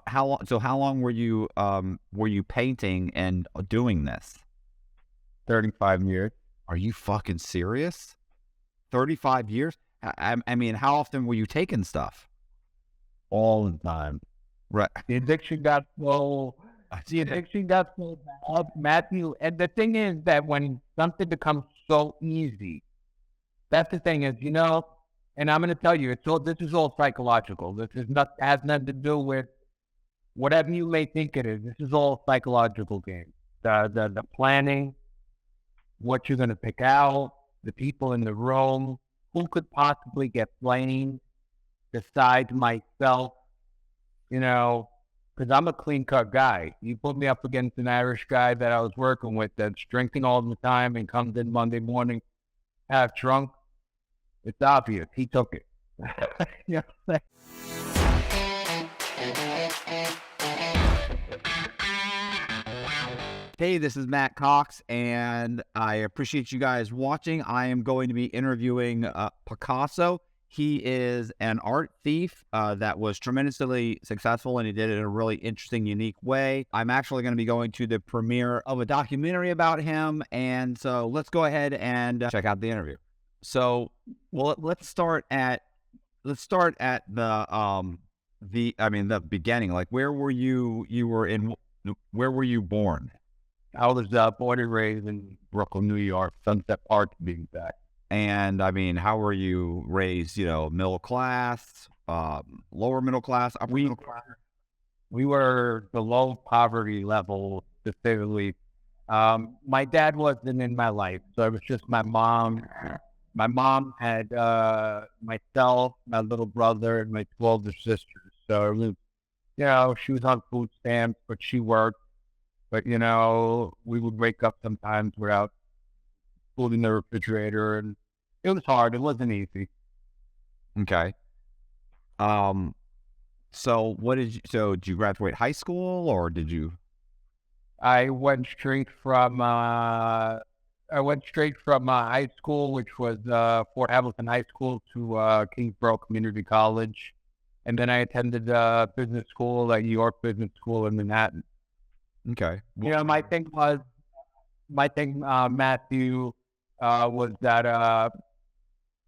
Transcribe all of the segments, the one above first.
How long? So how long were you painting and doing this? 35 years. Are you fucking serious? 35 years? I mean, how often were you taking stuff? All the time. Right. The addiction got so the addiction got so bad, Matthew. And the thing is that when something becomes so easy, that's the thing is, and I'm going to tell you, this is all psychological. This is not has nothing to do with whatever you may think it is. This is all psychological game. The planning, what you're going to pick out, the people in the room, who could possibly get blamed besides myself, because I'm a clean cut guy. You put me up against an Irish guy that I was working with that's drinking all the time and comes in Monday morning half drunk. It's obvious. He took it. You know? Hey, this is Matt Cox, and I appreciate you guys watching. I am going to be interviewing Picasso. He is an art thief that was tremendously successful, and he did it in a really interesting, unique way. I'm actually going to be going to the premiere of a documentary about him, and so let's go ahead and check out the interview. So, well, let's start at the beginning. Like, where were you? Where were you born? I was born and raised in Brooklyn, New York, Sunset Park to be exact. And I mean, how were you raised? Middle class, lower middle class, upper middle class? We were below poverty level, to say the least. My dad wasn't in my life, so it was just my mom. My mom had myself, my little brother, and my two older sisters. So it was, she was on food stamps, but she worked. But, we would wake up sometimes without food in the refrigerator, and it was hard. It wasn't easy. Okay. So did you graduate high school, or did you? I went straight from high school, which was Fort Hamilton High School, to Kingsborough Community College. And then I attended business school at New York Business School in Manhattan. Okay. My thing, Matthew, was that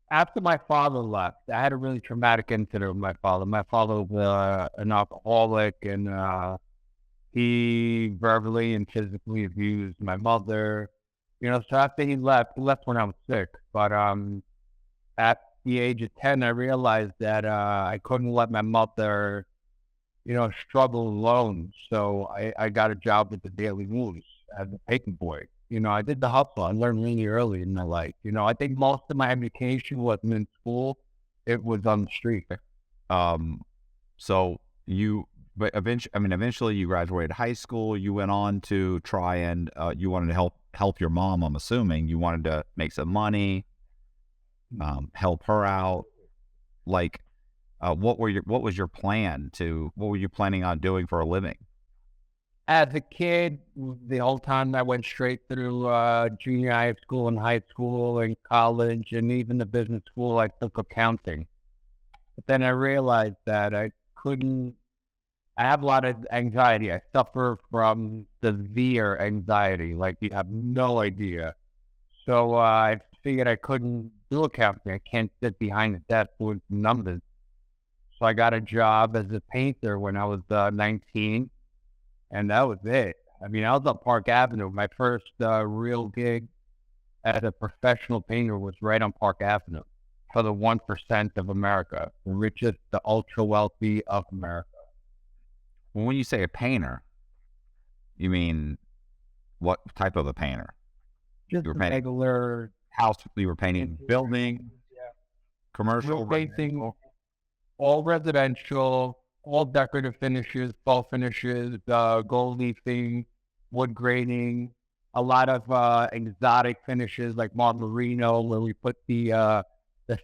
after my father left, I had a really traumatic incident with my father. My father was an alcoholic, and he verbally and physically abused my mother. So after he left when I was 6. But at the age of 10, I realized that I couldn't let my mother struggle alone. So I got a job at the Daily News as a paper boy. I did the hustle. I learned really early in my life. I think most of my education wasn't in school. It was on the street. But eventually you graduated high school. You went on to try and you wanted to help your mom. I'm assuming you wanted to make some money, help her out. Like, what was your plan what were you planning on doing for a living? As a kid, the whole time I went straight through junior high school and high school and college and even the business school, I took accounting. But then I realized that I have a lot of anxiety. I suffer from severe anxiety, like you have no idea. So I figured I couldn't do accounting. I can't sit behind the desk with numbers. So I got a job as a painter when I was 19, and that was it. I was on Park Avenue. My first real gig as a professional painter was right on Park Avenue for the 1% of America, the richest, the ultra wealthy of America. Well, when you say a painter, you mean what type of a painter? Just a regular house. You were painting building, commercial, painting, all residential, all decorative finishes, fall finishes, gold leafing, wood graining, a lot of exotic finishes like margarino, where we put the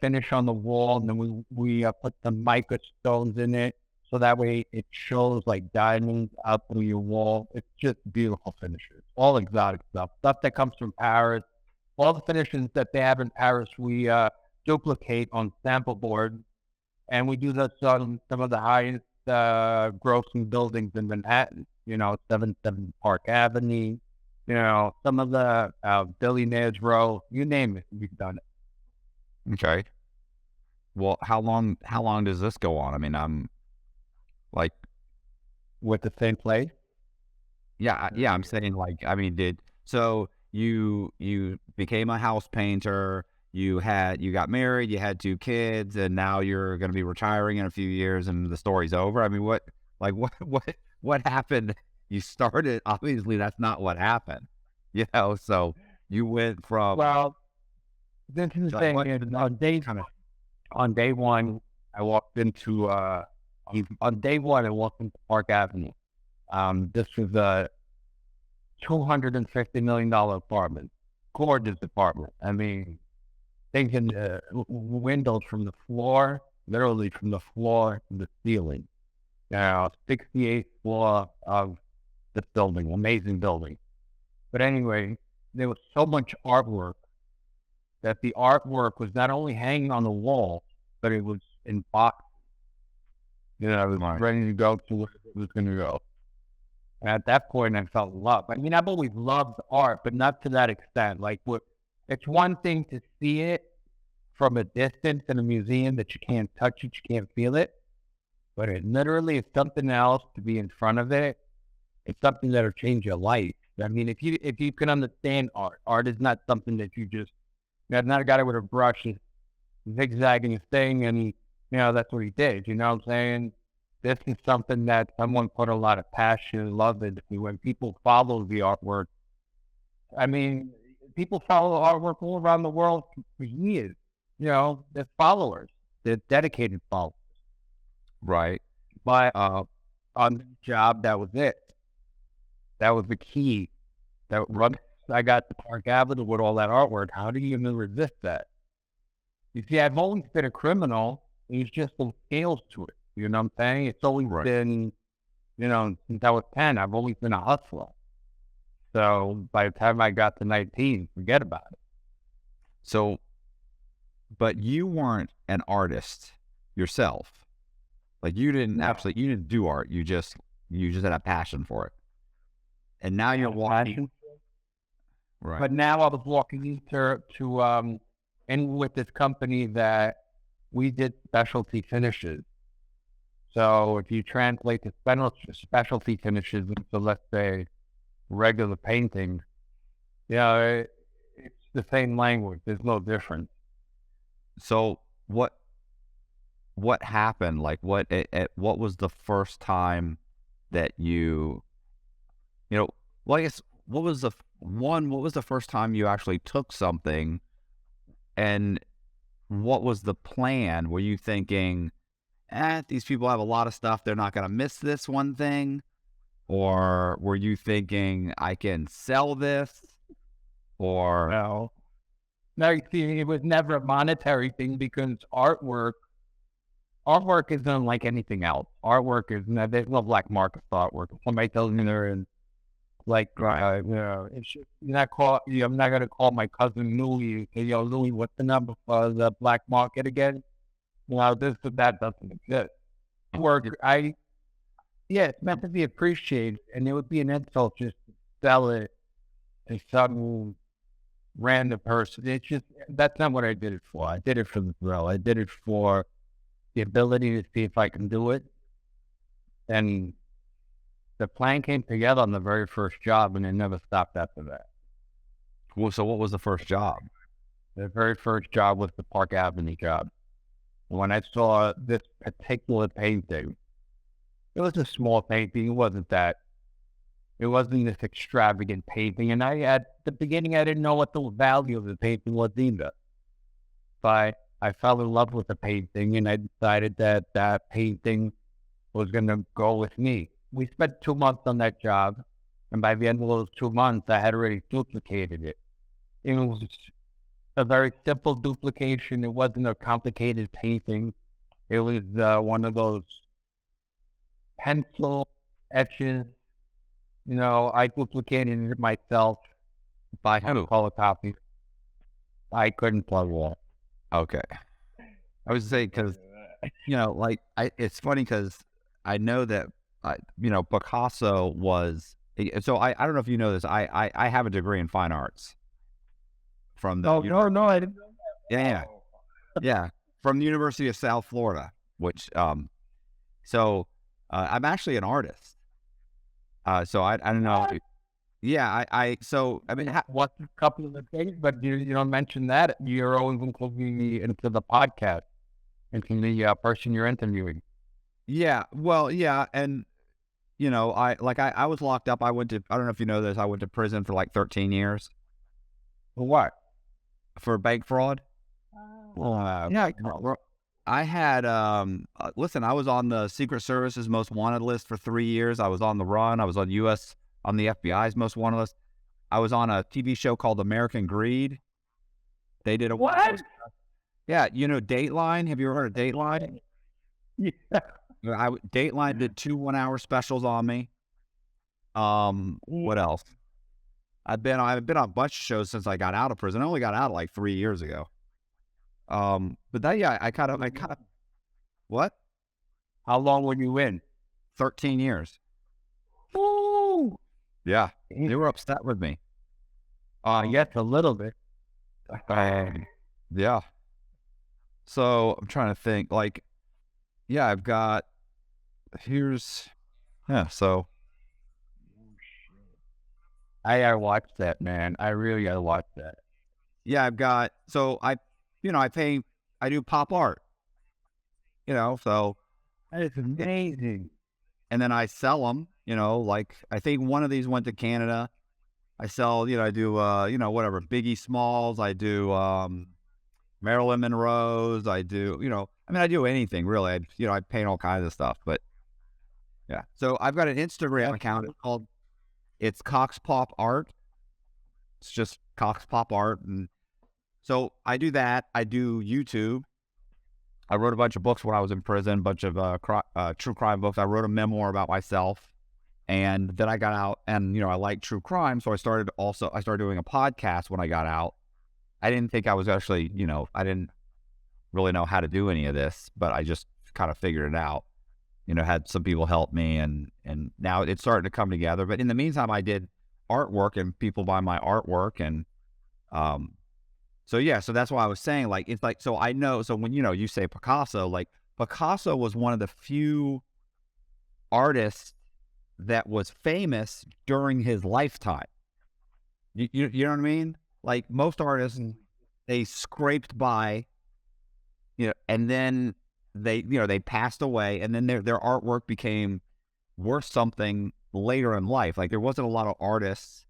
finish on the wall, and then we put the mica stones in it, so that way it shows like diamonds out through your wall. It's just beautiful finishes, all exotic stuff that comes from Paris. All the finishes that they have in Paris, we duplicate on sample board, and we do this on some of the highest grossing buildings in Manhattan. 77 Park Avenue. Some of the billionaires row. You name it, we've done it. Okay. Well, how long does this go on? I mean, I'm like, With the same place. yeah, I'm saying like, I mean, so you became a house painter, you got married, you had 2 kids, and now you're going to be retiring in a few years and the story's over. I mean, what happened? You started, obviously that's not what happened, so you went from, Well, this is the like, thing. what Is kind of, on day one, I walked into on day one I walked into Park Avenue. This was a $250 million apartment, gorgeous apartment. I mean, thinking windows from the floor, literally from the floor to the ceiling. 68th floor of this building, amazing building. But anyway, there was so much artwork that the artwork was not only hanging on the wall, but it was in boxes. It was Right. ready to go to where it was going to go. And at that point, I felt love. I mean, I've always loved art, but not to that extent. Like, it's one thing to see it from a distance in a museum that you can't touch it, you can't feel it. But it literally is something else to be in front of it. It's something that'll change your life. I mean, if you can understand art is not something that you just, not a guy with a brush is zigzagging his thing and, that's what he did. You know what I'm saying? This is something that someone put a lot of passion and love into. When people follow the artwork, I mean, people follow artwork all around the world for years. They're followers. They're dedicated followers. right. But on the job, that was it. That was the key. That once I got to Park Avenue with all that artwork, how do you even resist that? You see, I've always been a criminal. There's just some scales to it. You know what I'm saying? It's always Right. been, since I was 10, I've always been a hustler. So by the time I got to 19, forget about it. So, but you weren't an artist yourself. Like, you didn't do art. You just had a passion for it. And now you're walking. Right. But now I was walking into and with this company that we did specialty finishes. So if you translate the specialty finishes into, let's say, regular painting, it's the same language. There's no difference. So what happened? Like, what was the first time that well, I guess, what was the first time you actually took something, and what was the plan? Were you thinking, these people have a lot of stuff, they're not going to miss this one thing? Or were you thinking, I can sell this? Or No, you see, it was never a monetary thing, because artwork is unlike anything else. Artwork is there's no black market for artwork. If somebody tells me they're in, like, it's just, I'm not gonna call my cousin Louis and say, "Yo, Louis, what's the number for the black market again?" That doesn't exist. Work, it's meant to be appreciated, and it would be an insult just to sell it to some random person. It's just, that's not what I did it for. I did it for the thrill. I did it for the ability to see if I can do it. And the plan came together on the very first job, and it never stopped after that. Well, so what was the first job? The very first job was the Park Avenue job. When I saw this particular painting, it was a small painting. It wasn't this extravagant painting. And at the beginning, I didn't know what the value of the painting was either. But I fell in love with the painting, and I decided that painting was going to go with me. We spent 2 months on that job, and by the end of those 2 months, I had already duplicated it. It was a very simple duplication. It wasn't a complicated painting. It was one of those pencil etches. I duplicated it myself by color copy. I couldn't plug wall. Okay. I was saying, because, it's funny, because I know that, Picasso was, so I don't know if you know this. I have a degree in fine arts from the, No, I didn't know yeah, that. Oh. yeah, from the University of South Florida, which, so, I'm actually an artist. So I don't know. What? Yeah, so, I mean, What's a couple of the things, but you don't mention that. You're always including me into the podcast, into the person you're interviewing. yeah, well, yeah, and, I was locked up. I don't know if you know this, I went to prison for like 13 years For what? for bank fraud. Yeah, No. I had, listen, I was on the Secret Service's most wanted list for 3 years. I was on the run. I was on the FBI's most wanted list. I was on a TV show called American Greed. They did a What? Yeah, Dateline. Have you ever heard of Dateline? Yeah. Dateline did 2 1-hour specials on me. What else? I've been on a bunch of shows since I got out of prison. I only got out like 3 years ago. But that, yeah, I kind of what? How long were you in? 13 years. Ooh. Yeah, they were upset with me. Yes, a little bit. Yeah. So I'm trying to think. Like, yeah, I've got So I gotta watch that, man. I really gotta watch that. yeah, I've got. So I do pop art. So That is amazing. and then I sell them. Like I think one of these went to Canada. I sell. I do. Whatever Biggie Smalls. I do. Marilyn Monroe's. I do. I do anything really. I paint all kinds of stuff. But yeah. So I've got an Instagram account called It's Cox Pop Art. It's just Cox Pop Art, and so I do that. I do YouTube. I wrote a bunch of books when I was in prison, a bunch of true crime books. I wrote a memoir about myself, and then I got out, and I like true crime, so I started doing a podcast when I got out. I didn't think I was actually, I didn't really know how to do any of this, but I just kind of figured it out. Had some people help me, and now it's starting to come together. But in the meantime, I did artwork, and people buy my artwork, and so yeah, so that's why I was saying, like, it's like, so I know, so when you say Picasso, like Picasso was one of the few artists that was famous during his lifetime. You know what I mean? Like most artists, they scraped by, and then they passed away, and then their artwork became worth something later in life. Like there wasn't a lot of artists.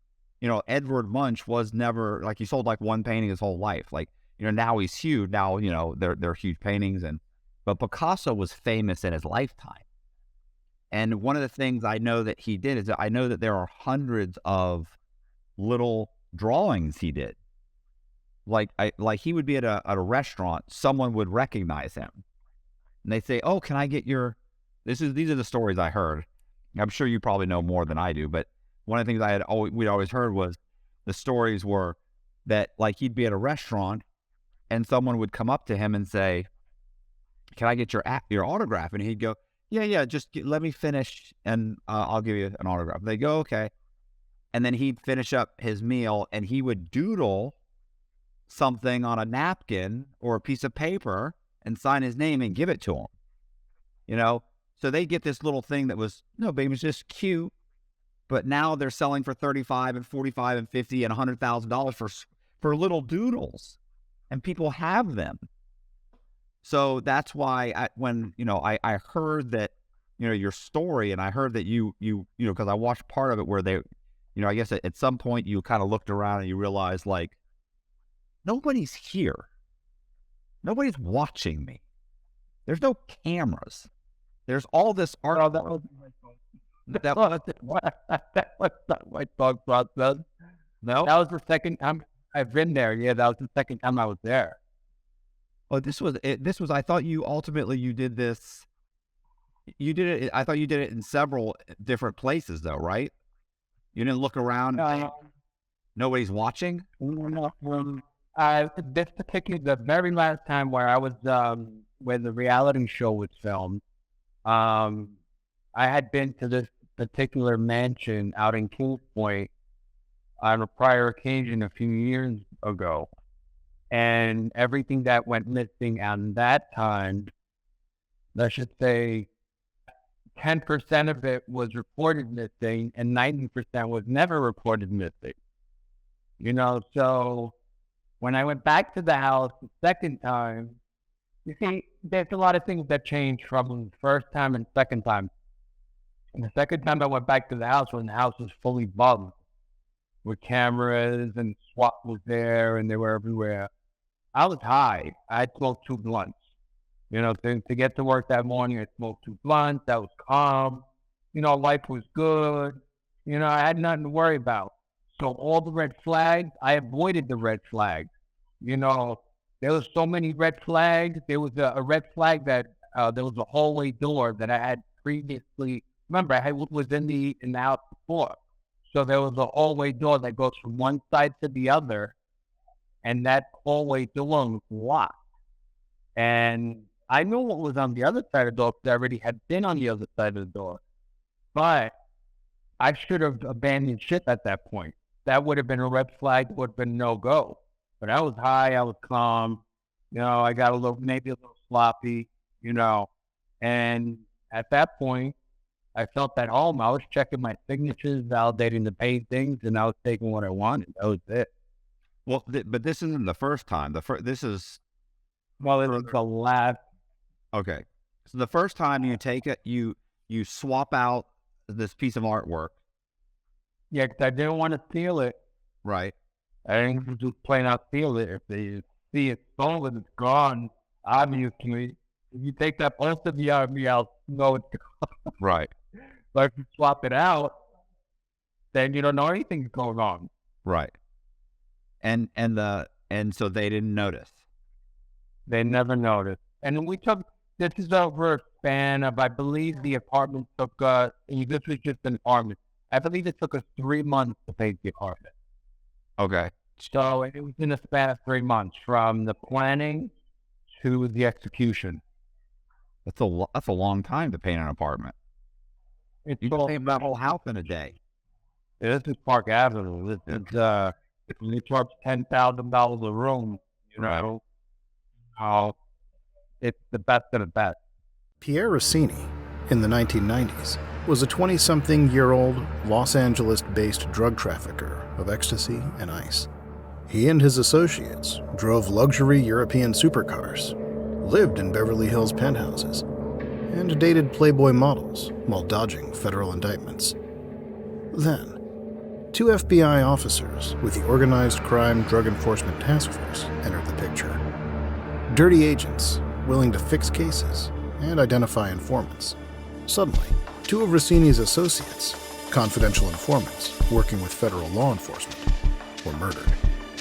Edvard Munch was never, like, he sold like one painting his whole life. Like, now he's huge. Now, they're huge paintings, but Picasso was famous in his lifetime. And one of the things I know that he did is that I know that there are hundreds of little drawings he did. Like he would be at a restaurant, someone would recognize him, and they say, "Oh, can I get your?" These are the stories I heard. I'm sure you probably know more than I do, but one of the things we'd always heard was the stories were that, like, he'd be at a restaurant and someone would come up to him and say, "Can I get your autograph?" And he'd go, "Yeah, just let me finish and I'll give you an autograph." They go, "Okay." And then he'd finish up his meal and he would doodle something on a napkin or a piece of paper and sign his name and give it to him. So they get this little thing that was, no, baby, it was just cute. But now they're selling for $35 and $45 and $50 and $100,000 for little doodles, and people have them. So that's why when I heard that your story, and I heard that you because I watched part of it where they, I guess at some point you kind of looked around and you realized, like, nobody's here, nobody's watching me. There's no cameras. There's all this art. Oh, that was not my thought process. No, that was the second time I've been there. Yeah, that was the second time I was there. Oh, this was it. I thought you ultimately did this. You did it. I thought you did it in several different places, though, right? You didn't look around. Nobody's watching. This particular, the very last time where I was, where the reality show was filmed, I had been to this particular mansion out in Kings Point on a prior occasion a few years ago. And everything that went missing on that time, I should say 10% of it was reported missing and 90% was never reported missing. So when I went back to the house the second time, you see, there's a lot of things that changed from the first time and second time. And the second time I went back to the house when the house was fully bugged with cameras and SWAT was there and they were everywhere. I was high. I had smoked 2 blunts. To get to work that morning, I smoked 2 blunts. I was calm. Life was good. I had nothing to worry about. So all the red flags, I avoided the red flags. There was so many red flags. There was a red flag that there was a hallway door that I had previously. Remember, I was in the house before. So there was a hallway door that goes from one side to the other. And that hallway door was locked. And I knew what was on the other side of the door because I already had been on the other side of the door. But I should have abandoned ship at that point. That would have been a red flag, would have been no go. But I was high, I was calm, I got maybe a little sloppy, and at that point, I felt at home. I was checking my signatures, validating the paid things, and I was taking what I wanted. That was it. Well, but this isn't the first time. This is... Well, it was the last. Okay. So the first time you take it, you swap out this piece of artwork. Yeah, because I didn't want to steal it. Right. I didn't just plain out steal it. If they see it's stolen, it's gone. Obviously, if you take that poster behind me, I'll know it's gone. Right. But if you swap it out, then you don't know anything's going on. Right. And so they didn't notice. They never noticed. And this is over a span of, I believe the apartment took us, this was just an apartment. I believe it took us 3 months to paint the apartment. Okay. So it was in a span of 3 months from the planning to the execution. That's a long time to paint an apartment. You can paint that whole house in a day. This is Park Avenue. It charge $10,000 a room. It's the best of the best. Pierre Rossini, in the 1990s, was a 20-something-year-old Los Angeles-based drug trafficker of ecstasy and ice. He and his associates drove luxury European supercars, lived in Beverly Hills penthouses, and dated Playboy models while dodging federal indictments. Then, 2 FBI officers with the Organized Crime Drug Enforcement Task Force entered the picture. Dirty agents willing to fix cases and identify informants. Suddenly, 2 of Rossini's associates, confidential informants working with federal law enforcement, were murdered.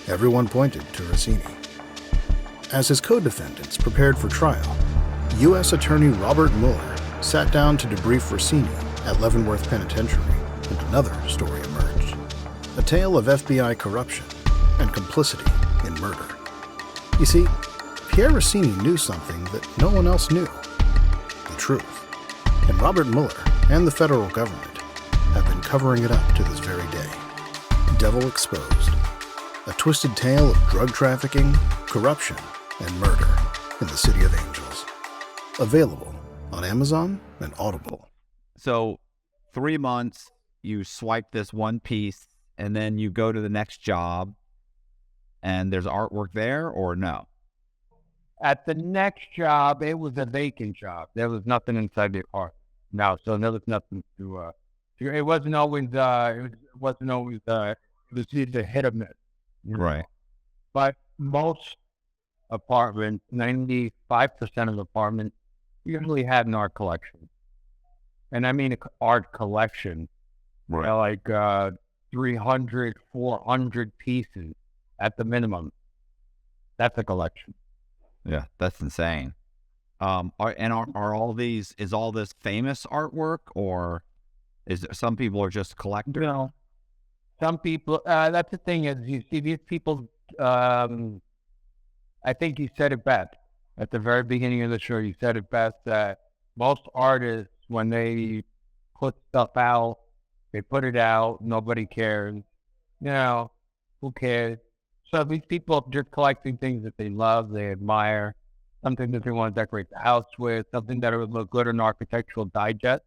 Everyone pointed to Rossini. As his co-defendants prepared for trial, U.S. Attorney Robert Mueller sat down to debrief Rossini at Leavenworth Penitentiary, and another story emerged. A tale of FBI corruption and complicity in murder. You see, Pierre Rossini knew something that no one else knew. The truth. And Robert Mueller and the federal government have been covering it up to this very day. Devil Exposed. A twisted tale of drug trafficking, corruption, and murder in the City of Angels. Available on Amazon and Audible. So 3 months, you swipe this one piece, and then you go to the next job, and there's artwork there, or no? At the next job, it was a vacant job. There was nothing inside the apartment. No, so there was nothing to. It wasn't always. It was either hit or miss. Right. But most apartments, 95% of apartments, usually had an art collection, and I mean an art collection. Right. Like 300, 400 pieces at the minimum. That's a collection. Yeah, that's insane. Are all these, is all this famous artwork, or is there, some people are just collectors? Some people, that's the thing is, you see these people, I think you said it best at the very beginning of the show. You said it best that most artists, when they put stuff out. They put it out. Nobody cares. Who cares? So these people are just collecting things that they love, they admire, something that they want to decorate the house with, something that would look good in Architectural Digest.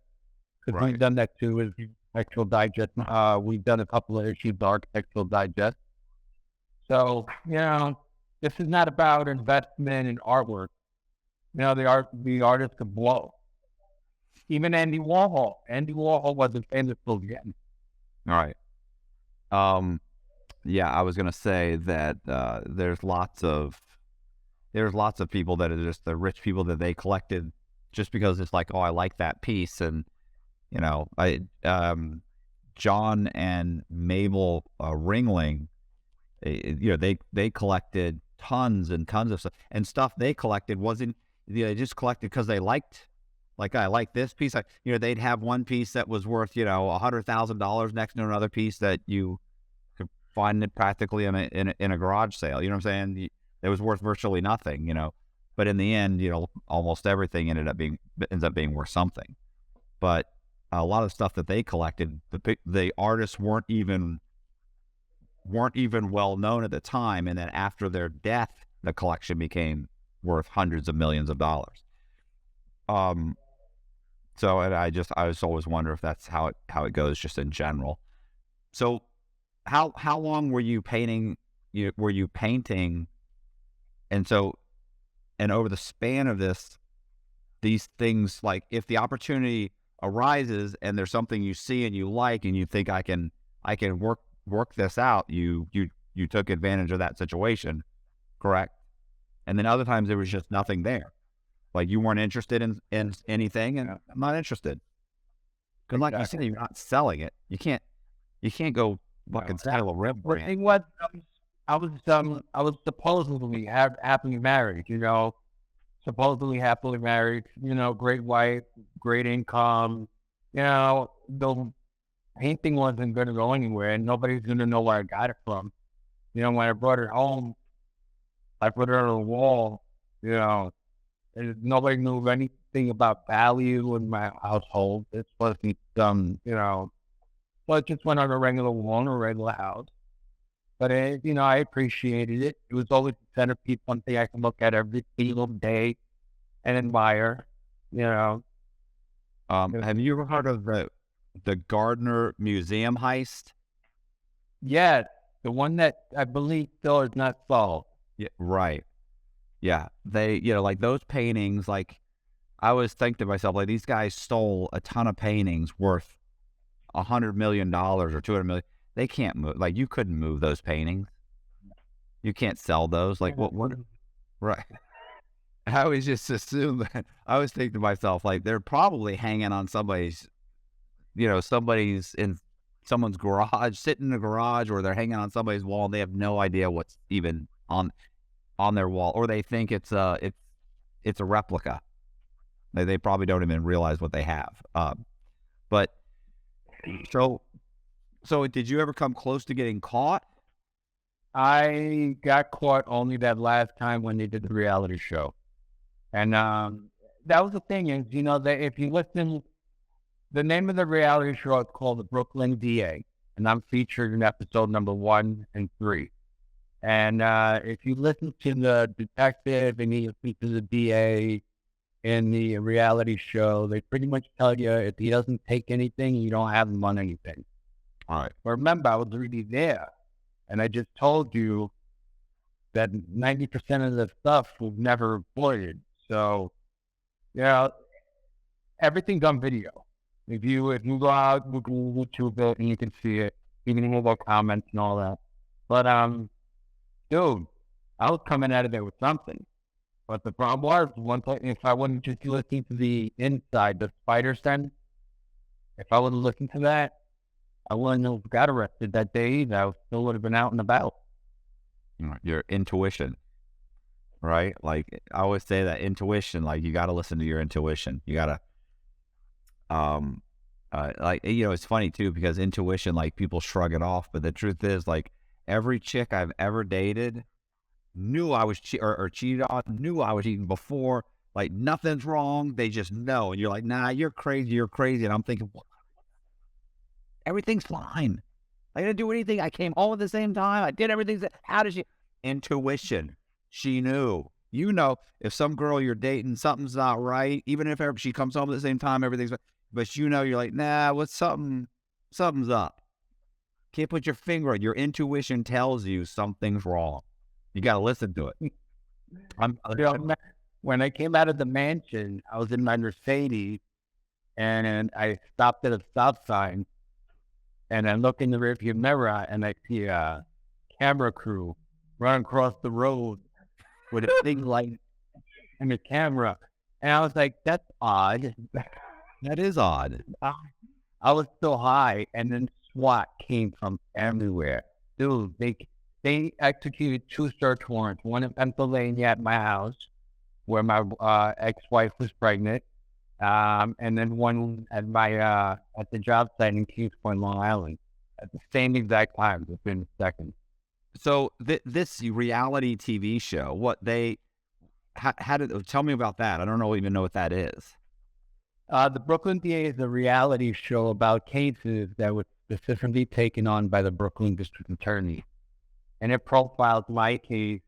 Because we've done that too with Architectural Digest. We've done a couple of issues of Architectural Digest. So, this is not about investment in artwork. The artist could blow. Even Andy Warhol. Andy Warhol wasn't famous till the end. All right. Yeah, I was gonna say that there's lots of people that are just the rich people that they collected just because it's like, oh, I like that piece, and John and Mabel Ringling, they collected tons and tons of stuff, and stuff they collected wasn't, they just collected because they liked, like, I like this piece. They'd have one piece that was worth, $100,000 next to another piece that you could find it practically in a garage sale. You know what I'm saying? It was worth virtually nothing, but in the end, almost everything ends up being worth something. But a lot of stuff that they collected, the artists weren't even well known at the time, and then after their death, the collection became worth hundreds of millions of dollars. So, and I just always wonder if that's how it goes, just in general. So, how long were you painting? And over the span of these things, like, if the opportunity arises and there's something you see and you like and you think I can work this out, you took advantage of that situation, correct? And then other times there was just nothing there, like you weren't interested in anything, and I'm not interested. Because like you said, you're not selling it. You can't go fucking sell a rib brand. The thing was, I was supposedly happily married, supposedly happily married, great wife, great income, the painting wasn't going to go anywhere, and nobody's going to know where I got it from. When I brought it home, I put it on the wall, and nobody knew anything about value in my household. It wasn't, well, it just went on a regular wall in a regular house. But, I appreciated it. It was always the centerpiece, one thing I can look at every single day and admire, Have you ever heard of the Gardner Museum heist? Yeah, the one that I believe still is not solved. Yeah, right. Yeah, they, like those paintings, like, I always think to myself, like, these guys stole a ton of paintings worth $100 million or $200 million. They can't move. Like, you couldn't move those paintings. You can't sell those. Like, what? Right. I always just assume that. I always think to myself, like, they're probably hanging on somebody's in someone's garage, sitting in a garage, or they're hanging on somebody's wall, and they have no idea what's even on their wall, or they think it's a replica. They probably don't even realize what they have. But so did you ever come close to getting caught? I got caught only that last time when they did the reality show. And that was the thing is, that if you listen, the name of the reality show is called The Brooklyn DA, and I'm featured in episode number 1 and 3. And if you listen to the detective and you listen to the DA in the reality show, they pretty much tell you if he doesn't take anything, you don't have him on anything. All right. But remember, I was already there, and I just told you that 90% of the stuff was never reported. So, everything's on video. If you go out, Google YouTube it, and you can see it. You can hear about comments and all that. But dude, I was coming out of there with something. But the problem was, if I wouldn't just listen to the inside, the spider sense, if I wouldn't listen to that, I wouldn't have got arrested that day either. I still would have been out and about. Your intuition, right? Like, I always say that intuition, like, you got to listen to your intuition. You got to, it's funny too, because intuition, like, people shrug it off, but the truth is, like, every chick I've ever dated knew I was or cheated on, knew I was cheating before. Like, nothing's wrong. They just know. And you're like, nah, you're crazy. And I'm thinking, everything's fine. I didn't do anything. I came home at the same time. I did everything. How did she? Intuition. She knew. You know, if some girl you're dating, something's not right, even if she comes home at the same time, everything's fine. But you know, you're like, nah, something's up. Can't put your finger on it. Your intuition tells you something's wrong. You got to listen to it. When I came out of the mansion, I was in my Mercedes, and I stopped at a stop sign, and I look in the rearview mirror, and I see a camera crew run across the road with a big light and a camera. And I was like, that's odd. That is odd. I was so high, and then SWAT came from everywhere. Dude, they executed 2 search warrants, one in Pennsylvania at my house, where my ex-wife was pregnant, and then one at at the job site in Kings Point, Long Island, at the same exact time, within seconds. So this reality TV show, tell me about that. I don't even know what that is. The Brooklyn DA is a reality show about cases that were specifically taken on by the Brooklyn District Attorney. And it profiles my case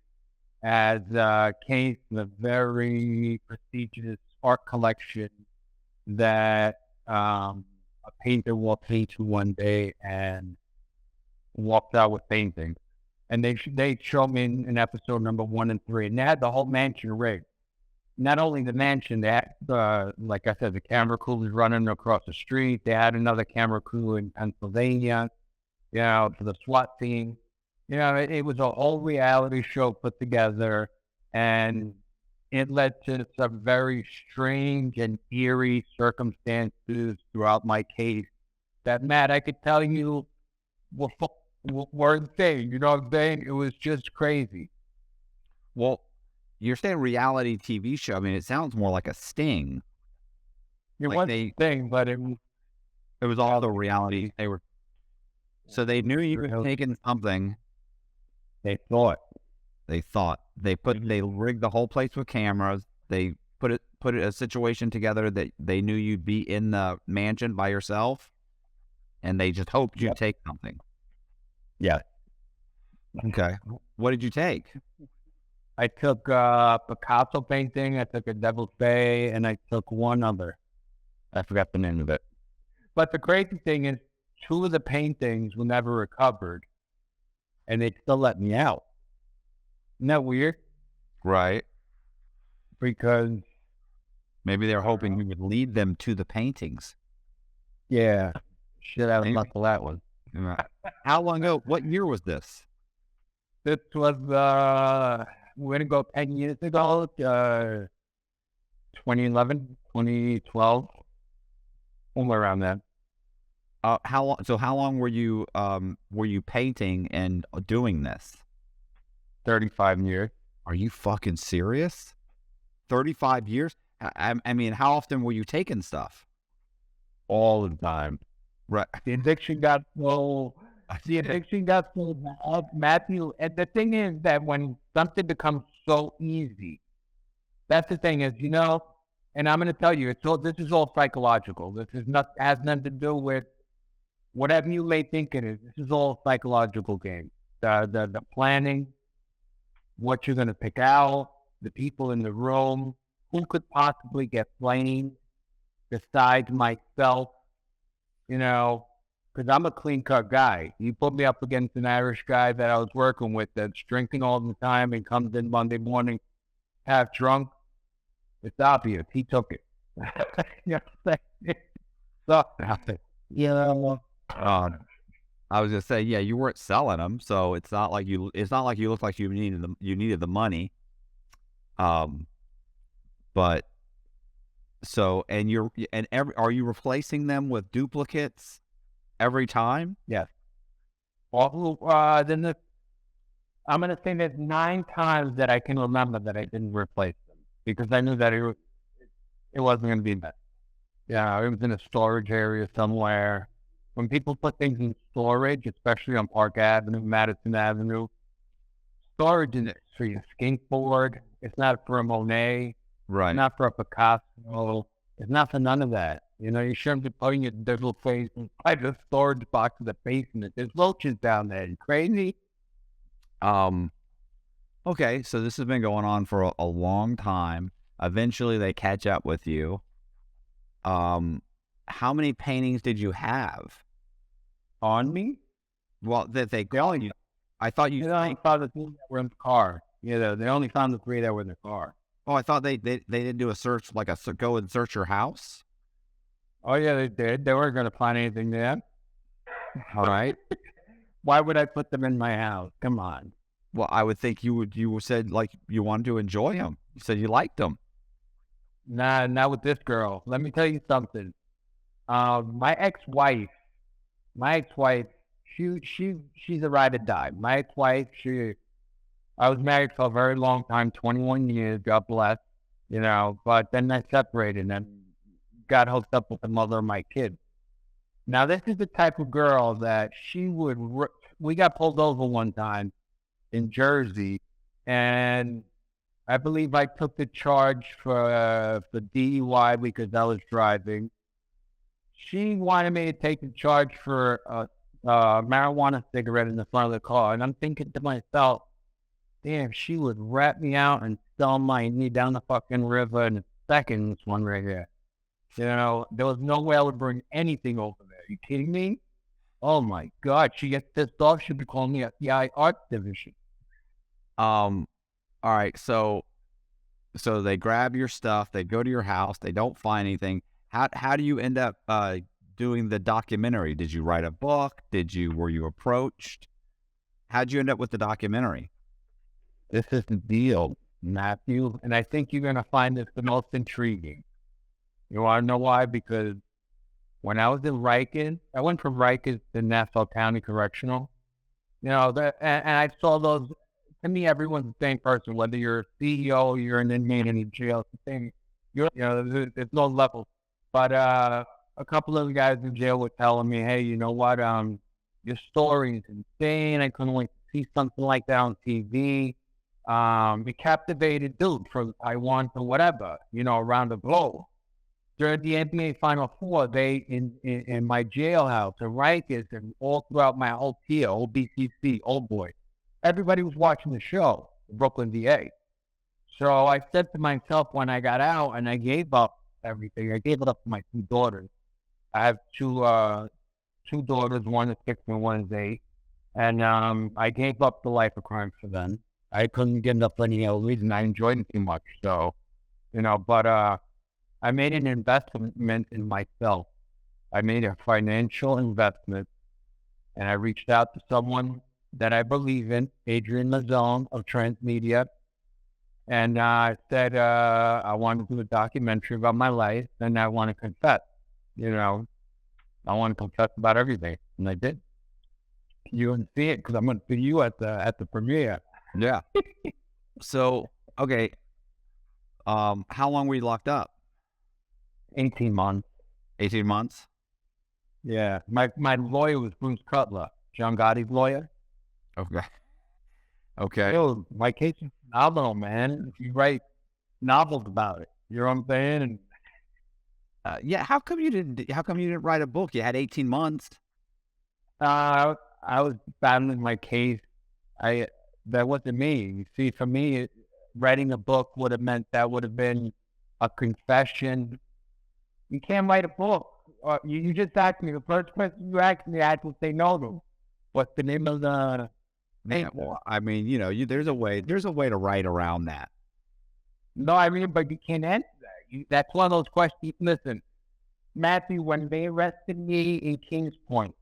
as a case of a very prestigious art collection that a painter walked into one day and walked out with paintings. And they show me in episode number 1 and 3, and they had the whole mansion rigged. Not only the mansion, they had, like I said, the camera crew was running across the street. They had another camera crew in Pennsylvania, for the SWAT team. It was a whole reality show put together, and it led to some very strange and eerie circumstances throughout my case that, Matt, I could tell you were insane. You know what I'm saying? It was just crazy. Well, you're saying reality TV show. I mean, it sounds more like a sting. It was a sting, but it was all the reality. So they knew you were taking something. They thought. They rigged the whole place with cameras. They put a situation together that they knew you'd be in the mansion by yourself, and they just hoped you'd take something. Yeah. Okay. What did you take? I took a Picasso painting, I took a Devil's Bay, and I took one other. I forgot the name of it. But the crazy thing is, 2 of the paintings were never recovered, and they still let me out. Isn't that weird? Right. Because maybe they're hoping you would lead them to the paintings. Yeah. Shit, I was lucky for that one. How long ago? What year was this? This was, we're going to go 10 years ago, 2011, 2012, somewhere around that. How long were you painting and doing this? 35 years. Are you fucking serious? 35 years? I mean, how often were you taking stuff? All the time. Right. The addiction got so bad, Matthew. And the thing is that when something becomes so easy, that's the thing is, and I'm going to tell you, this is all psychological. This is has nothing to do with whatever you may think it is. This is all psychological game. The planning, what you're going to pick out, the people in the room, who could possibly get blamed besides myself, because I'm a clean-cut guy. You put me up against an Irish guy that I was working with that's drinking all the time and comes in Monday morning half drunk, it's obvious. He took it. So, I was gonna say, yeah, you weren't selling them, so it's not like you looked like you needed the money. But so, are you replacing them with duplicates every time? Yes. Well, then I'm gonna say there's 9 times that I can remember that I didn't replace them because I knew that it wasn't gonna be that. Yeah, it was in a storage area somewhere. When people put things in storage, especially on Park Avenue, Madison Avenue, storage is for your skateboard. It's not for a Monet. Right. It's not for a Picasso. It's not for none of that. You know, you shouldn't be putting your little face inside the storage box in the basement. There's roaches down there. You crazy? Okay, so this has been going on for a long time. Eventually, they catch up with you. How many paintings did you have? On me? Well, that they They call only, you. I thought you. they only found the 3 that were in the car. Yeah, they only found the 3 that were in the car. Oh, I thought they didn't do a search, like go and search your house. Oh, yeah, they did. They weren't going to find anything there. All right. Why would I put them in my house? Come on. Well, I would think you would. You said like you wanted to enjoy them. You said you liked them. Nah, not with this girl. Let me tell you something. My ex-wife, she's a ride or die. My ex-wife, I was married for a very long time, 21 years, God bless, you know, but then I separated and got hooked up with the mother of my kids. Now, this is the type of girl that we got pulled over one time in Jersey, and I believe I took the charge for DUI because I was driving. She wanted me to take the charge for a marijuana cigarette in the front of the car, and I'm thinking to myself, damn, she would rat me out and sell my knee down the fucking river in a second. This one right here. You know, there was no way I would bring anything over there. You kidding me? Oh my God, she gets pissed off. She'd be calling me FBI art division. All right. So they grab your stuff. They go to your house. They don't find anything. How do you end up doing the documentary? Did you write a book? Were you approached? How'd you end up with the documentary? This is the deal, Matthew, and I think you're gonna find this the most intriguing. You want to know why? Because when I was in Rikers, I went from Rikers to Nassau County Correctional. You know, and I saw those. To me, everyone's the same person. Whether you're a CEO, you're an inmate in a jail, it's the same. You know, there's no level. But a couple of the guys in jail were telling me, "Hey, you know what? Your story is insane. I couldn't wait to see something like that on TV. It captivated dude from Taiwan to whatever, you know, around the globe." During the NBA Final Four, they in my jailhouse in Rikers and all throughout my whole tier, old BCC, old boy, everybody was watching the show, the Brooklyn DA. So I said to myself when I got out and I gave up everything, I gave it up to my 2 daughters. I have two daughters, one is 6 and one is 8, and I gave up the life of crime for them. I couldn't get enough for any other reason. I enjoyed it too much, so you know, but. I made an investment in myself. I made a financial investment, and I reached out to someone that I believe in, Adrian Mazzone of Transmedia, and I said I want to do a documentary about my life, and I want to confess. You know, I want to confess about everything, and I did. You wouldn't see it because I'm going to see you at the premiere. Yeah. So okay, how long were you locked up? 18 months. 18 months? Yeah. My lawyer was Bruce Cutler, John Gotti's lawyer. Okay. Okay. Dude, my case is phenomenal, man. If you write novels about it, you know what I'm saying? And yeah, how come you didn't write a book? You had 18 months. I was battling my case. That wasn't me. You see, for me, writing a book would have meant that would have been a confession. You can't write a book. You just asked me, the first question you asked me, I had to say no to. What's the name of the... Yeah, well, I mean, you know, there's a way to write around that. No, I mean, but you can't answer that. That's one of those questions. Listen, Matthew, when they arrested me in Kings Point,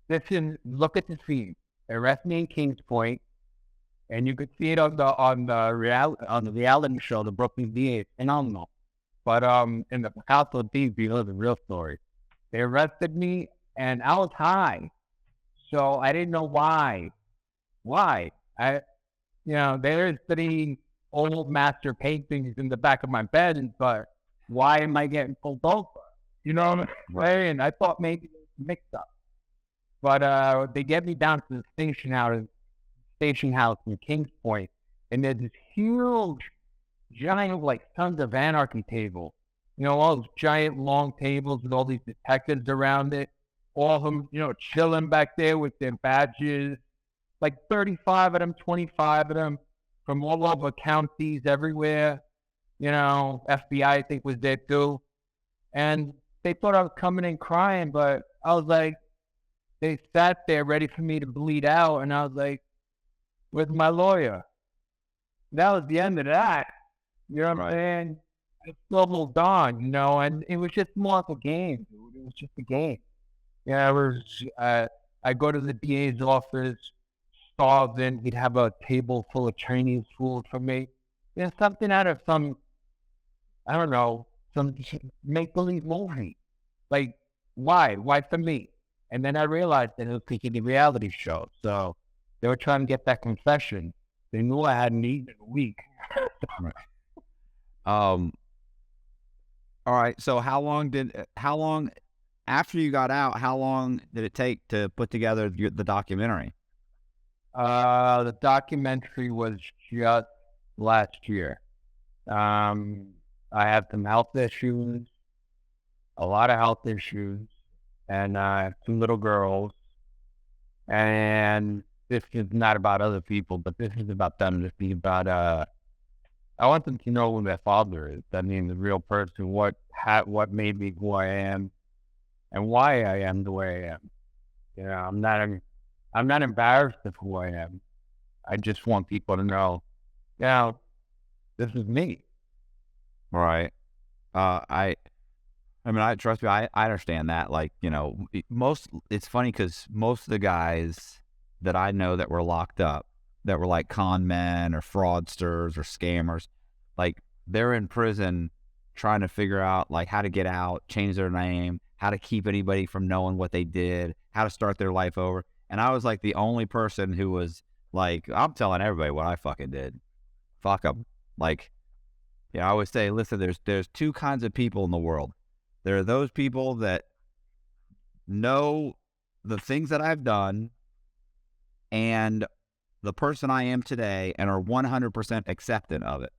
listen, look at the scene. They arrested me in Kings Point, and you could see it on the reality show, the Brooklyn DA. Phenomenal. But in the Picasso Of Thieves, you know the real story. They arrested me, and I was high, so I didn't know why. Why? There's 3 old master paintings in the back of my bed, but why am I getting pulled over? You know what I'm saying? I thought maybe it was mixed up. But they get me down to the station house in Kings Point, and there's this huge, giant, like Sons of Anarchy table. all those giant long tables with all these detectives around it, all of them, chilling back there with their badges, like 35 of them, 25 of them from all over counties everywhere. FBI, I think, was there too. And they thought I was coming in crying, but I was like, they sat there ready for me to bleed out. And I was like, where's my lawyer? That was the end of that. You know what I'm saying? I still moved on, and it was just more of a game, dude. It was just a game. Yeah, I go to the DA's office, starving. He'd have a table full of Chinese food for me. Something out of some, I don't know, some make-believe movie. Like, why? Why for me? And then I realized that it was picking a reality show. So they were trying to get that confession. They knew I hadn't eaten in a week. All right. So how long after you got out, how long did it take to put together the documentary? The documentary was just last year. I have some health issues, a lot of health issues, and I have 2 little girls. And this is not about other people, but this is about them. This is about, I want them to know who their father is. I mean, the real person, what made me who I am, and why I am the way I am. I'm not embarrassed of who I am. I just want people to know, this is me. Right. I mean, I trust me. I understand that. Like, it's funny because most of the guys that I know that were locked up, that were like con men or fraudsters or scammers, like they're in prison trying to figure out like how to get out, change their name, how to keep anybody from knowing what they did, how to start their life over. And I was like the only person who was like, I'm telling everybody what I fucking did. Fuck them. Like, I always say, listen, there's 2 kinds of people in the world. There are those people that know the things that I've done and the person I am today and are 100% acceptant of it.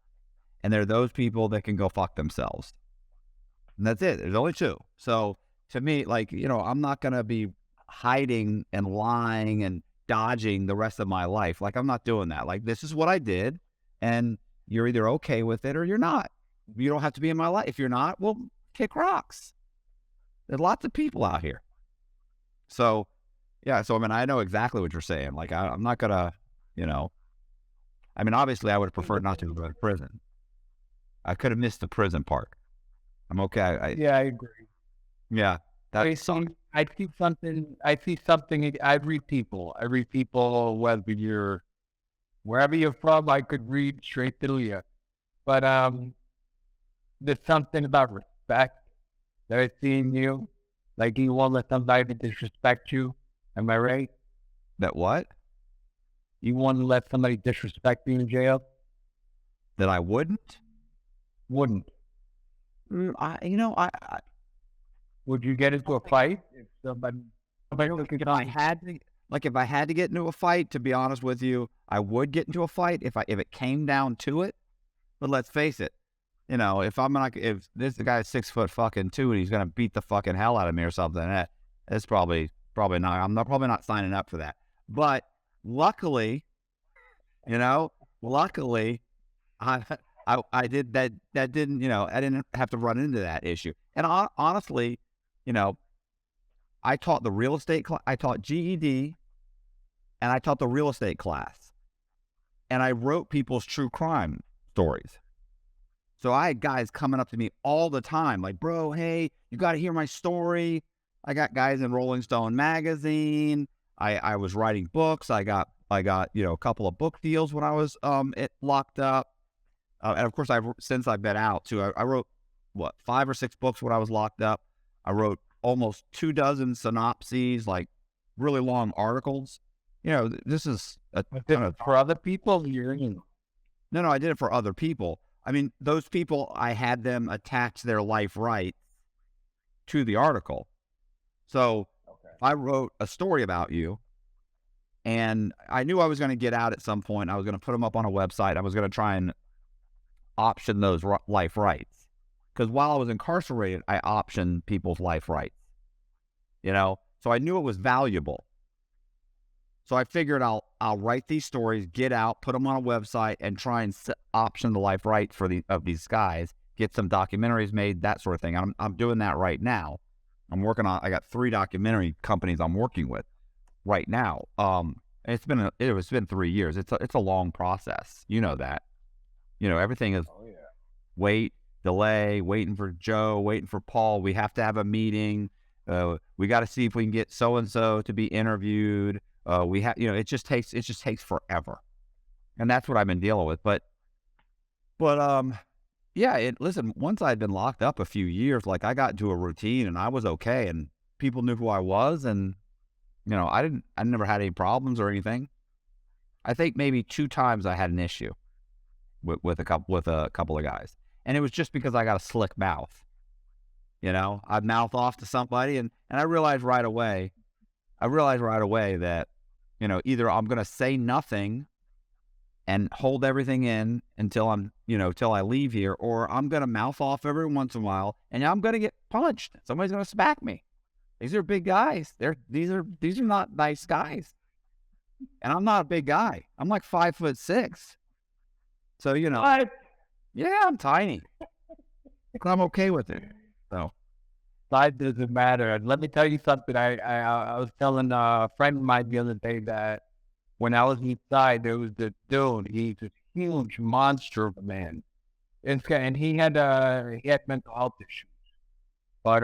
And there are those people that can go fuck themselves. And that's it. There's only 2. So to me, like, I'm not going to be hiding and lying and dodging the rest of my life. Like, I'm not doing that. Like, this is what I did, and you're either okay with it or you're not. You don't have to be in my life. If you're not, well, kick rocks. There's lots of people out here. So, yeah. So, I mean, I know exactly what you're saying. Like, I'm not going to, I mean, obviously I would have preferred not to go to prison. I could have missed the prison part. I'm okay. I agree. Yeah. I see something. I read people. Wherever you're from, I could read straight through you. But there's something about respect that I see in you. Like, you won't let somebody disrespect you. Am I right? That what? You won't let somebody disrespect you in jail? That I wouldn't? Wouldn't. Would you get into a fight if somebody if I had to get into a fight, to be honest with you, I would get into a fight if it came down to it. But let's face it, if this guy's 6'2" and he's gonna beat the fucking hell out of me or something, that's probably not. I'm probably not signing up for that. But luckily, I did that. That didn't, I didn't have to run into that issue. And honestly, I taught the real estate class. I taught GED, and I taught the real estate class, and I wrote people's true crime stories. So I had guys coming up to me all the time, like, bro, hey, you got to hear my story. I got guys in Rolling Stone magazine. I was writing books. I got a couple of book deals when I was locked up. And of course, since I've been out too, I wrote 5 or 6 books when I was locked up. I wrote almost 24 synopses, like really long articles. This is for other people. No, I did it for other people. I mean, those people, I had them attach their life rights to the article. So I wrote a story about you, and I knew I was going to get out at some point. I was going to put them up on a website. I was going to try and option those life rights. because while I was incarcerated, I optioned people's life rights, so I knew it was valuable. So I figured I'll write these stories, get out, put them on a website, and try and option the life rights of these guys, get some documentaries made, that sort of thing. I'm doing that right now. I got 3 documentary companies I'm working with right now. It's been 3 years. It's a long process. You know that. Everything is wait, delay, waiting for Joe, waiting for Paul. We have to have a meeting. We got to see if we can get so and so to be interviewed. It just takes forever, and that's what I've been dealing with. But listen, once I'd been locked up a few years, like I got into a routine and I was okay, and people knew who I was, and I never had any problems or anything. I think maybe 2 times I had an issue with a couple of guys, and it was just because I got a slick mouth. I'd mouth off to somebody, and I realized right away that either I'm going to say nothing and hold everything in until till I leave here, or I'm going to mouth off every once in a while, and I'm going to get punched. Somebody's going to smack me. These are big guys. These are not nice guys. And I'm not a big guy. I'm like 5'6". So, What? yeah, I'm tiny. But I'm okay with it. So Size doesn't matter. Let me tell you something. I was telling a friend of mine the other day that when I was inside, there was this dude. He's this huge monster of a man, and he had mental health issues. But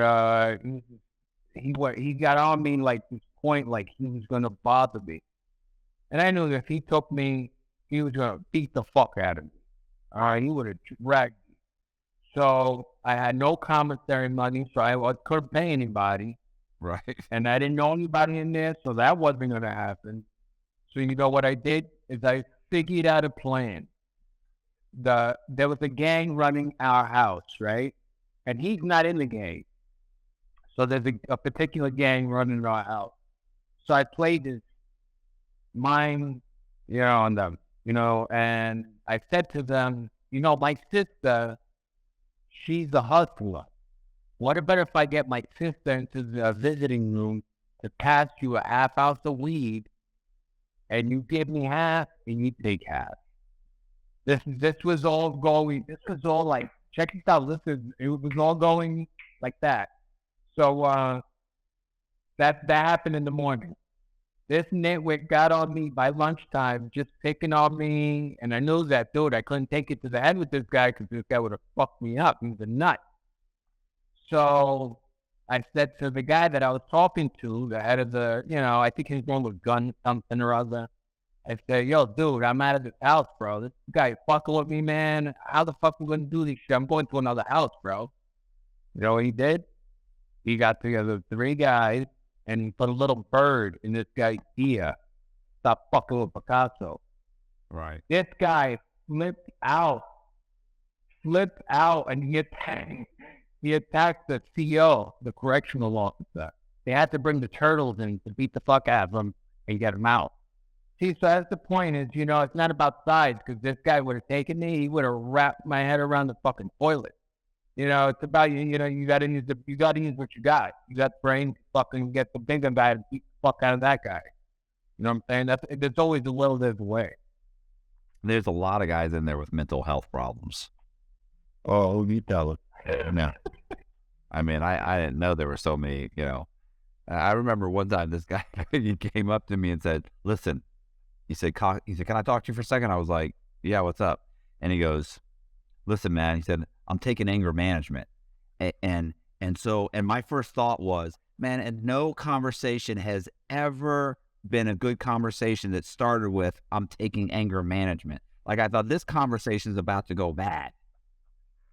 he got on me like this point, like he was gonna bother me, and I knew that if he took me, he was gonna beat the fuck out of me. All right, he would have dragged me. So I had no commissary money, so I couldn't pay anybody. right. And I didn't know anybody in there, so that wasn't going to happen. So you know what I did is I figured out a plan. There was a gang running our house, right? And he's not in the gang. So there's a particular gang running our house. So I played this mime, on them, and I said to them, my sister, she's a hustler. What about if I get my sister into the visiting room to pass you a half ounce of weed, and you give me half and you take half? This was all like, check this out. It was all going like that. So that happened in the morning. This nitwit got on me by lunchtime, just picking on me, and I knew that, dude, I couldn't take it to the head with this guy because this guy would have fucked me up. He was a nut. So I said to the guy that I was talking to, the head of the, I think his name was Gun something or other. I said, yo, dude, I'm out of this house, bro. This guy fucking with me, man. How the fuck we gonna do this shit? I'm going to another house, bro. You know what he did? He got together 3 guys, and he put a little bird in this guy's ear. Stop fucking with Picasso. Right. This guy flipped out, and he attacked the CO, the correctional officer. They had to bring the turtles in to beat the fuck out of him and get him out. See, so that's the point is, it's not about size, because this guy would have taken me, he would have wrapped my head around the fucking toilet. It's about, you gotta use what you got. You got brain to fucking get the bigger guy and beat the fuck out of that guy. You know what I'm saying? There's always a will, there's a way. There's a lot of guys in there with mental health problems. Oh, you tell us. No. I mean, I didn't know there were so many, I remember one time this guy, he came up to me and said, listen, he said, can I talk to you for a second? I was like, yeah, what's up? And he goes, listen, man, he said, I'm taking anger management. And my first thought was, man, and no conversation has ever been a good conversation that started with, I'm taking anger management. Like, I thought this conversation is about to go bad.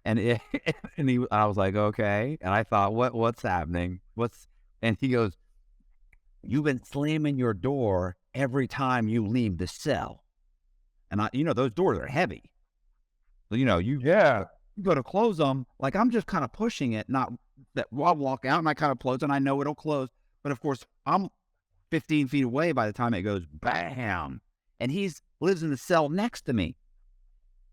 And I was like, okay. And I thought, what's happening? And he goes, you've been slamming your door every time you leave the cell. And those doors are heavy. So, you go to close them, like I'm just kind of pushing it, not that I'll walk out and I kind of close and I know it'll close. But of course, I'm 15 feet away by the time it goes bam. And he lives in the cell next to me.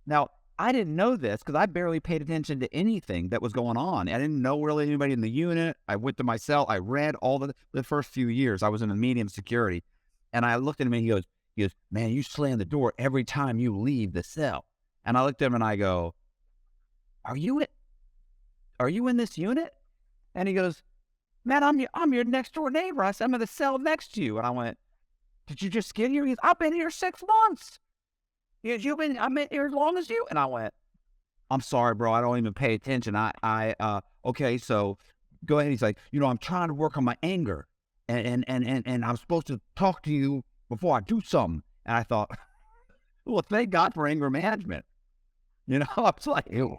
Now, I didn't know this because I barely paid attention to anything that was going on. I didn't know really anybody in the unit. I went to my cell. I read all the first few years. I was in a medium security, and I looked at him and he goes, man, you slam the door every time you leave the cell. And I looked at him and I go, are you in this unit? And he goes, man, I'm your next door neighbor. I said, I'm in the cell next to you. And I went, did you just get here? He goes, I've been here 6 months. I've been here as long as you. And I went, I'm sorry, bro. I don't even pay attention. Okay, so go ahead. He's like, I'm trying to work on my anger, and I'm supposed to talk to you before I do something. And I thought, well, thank God for anger management. I was like, ew.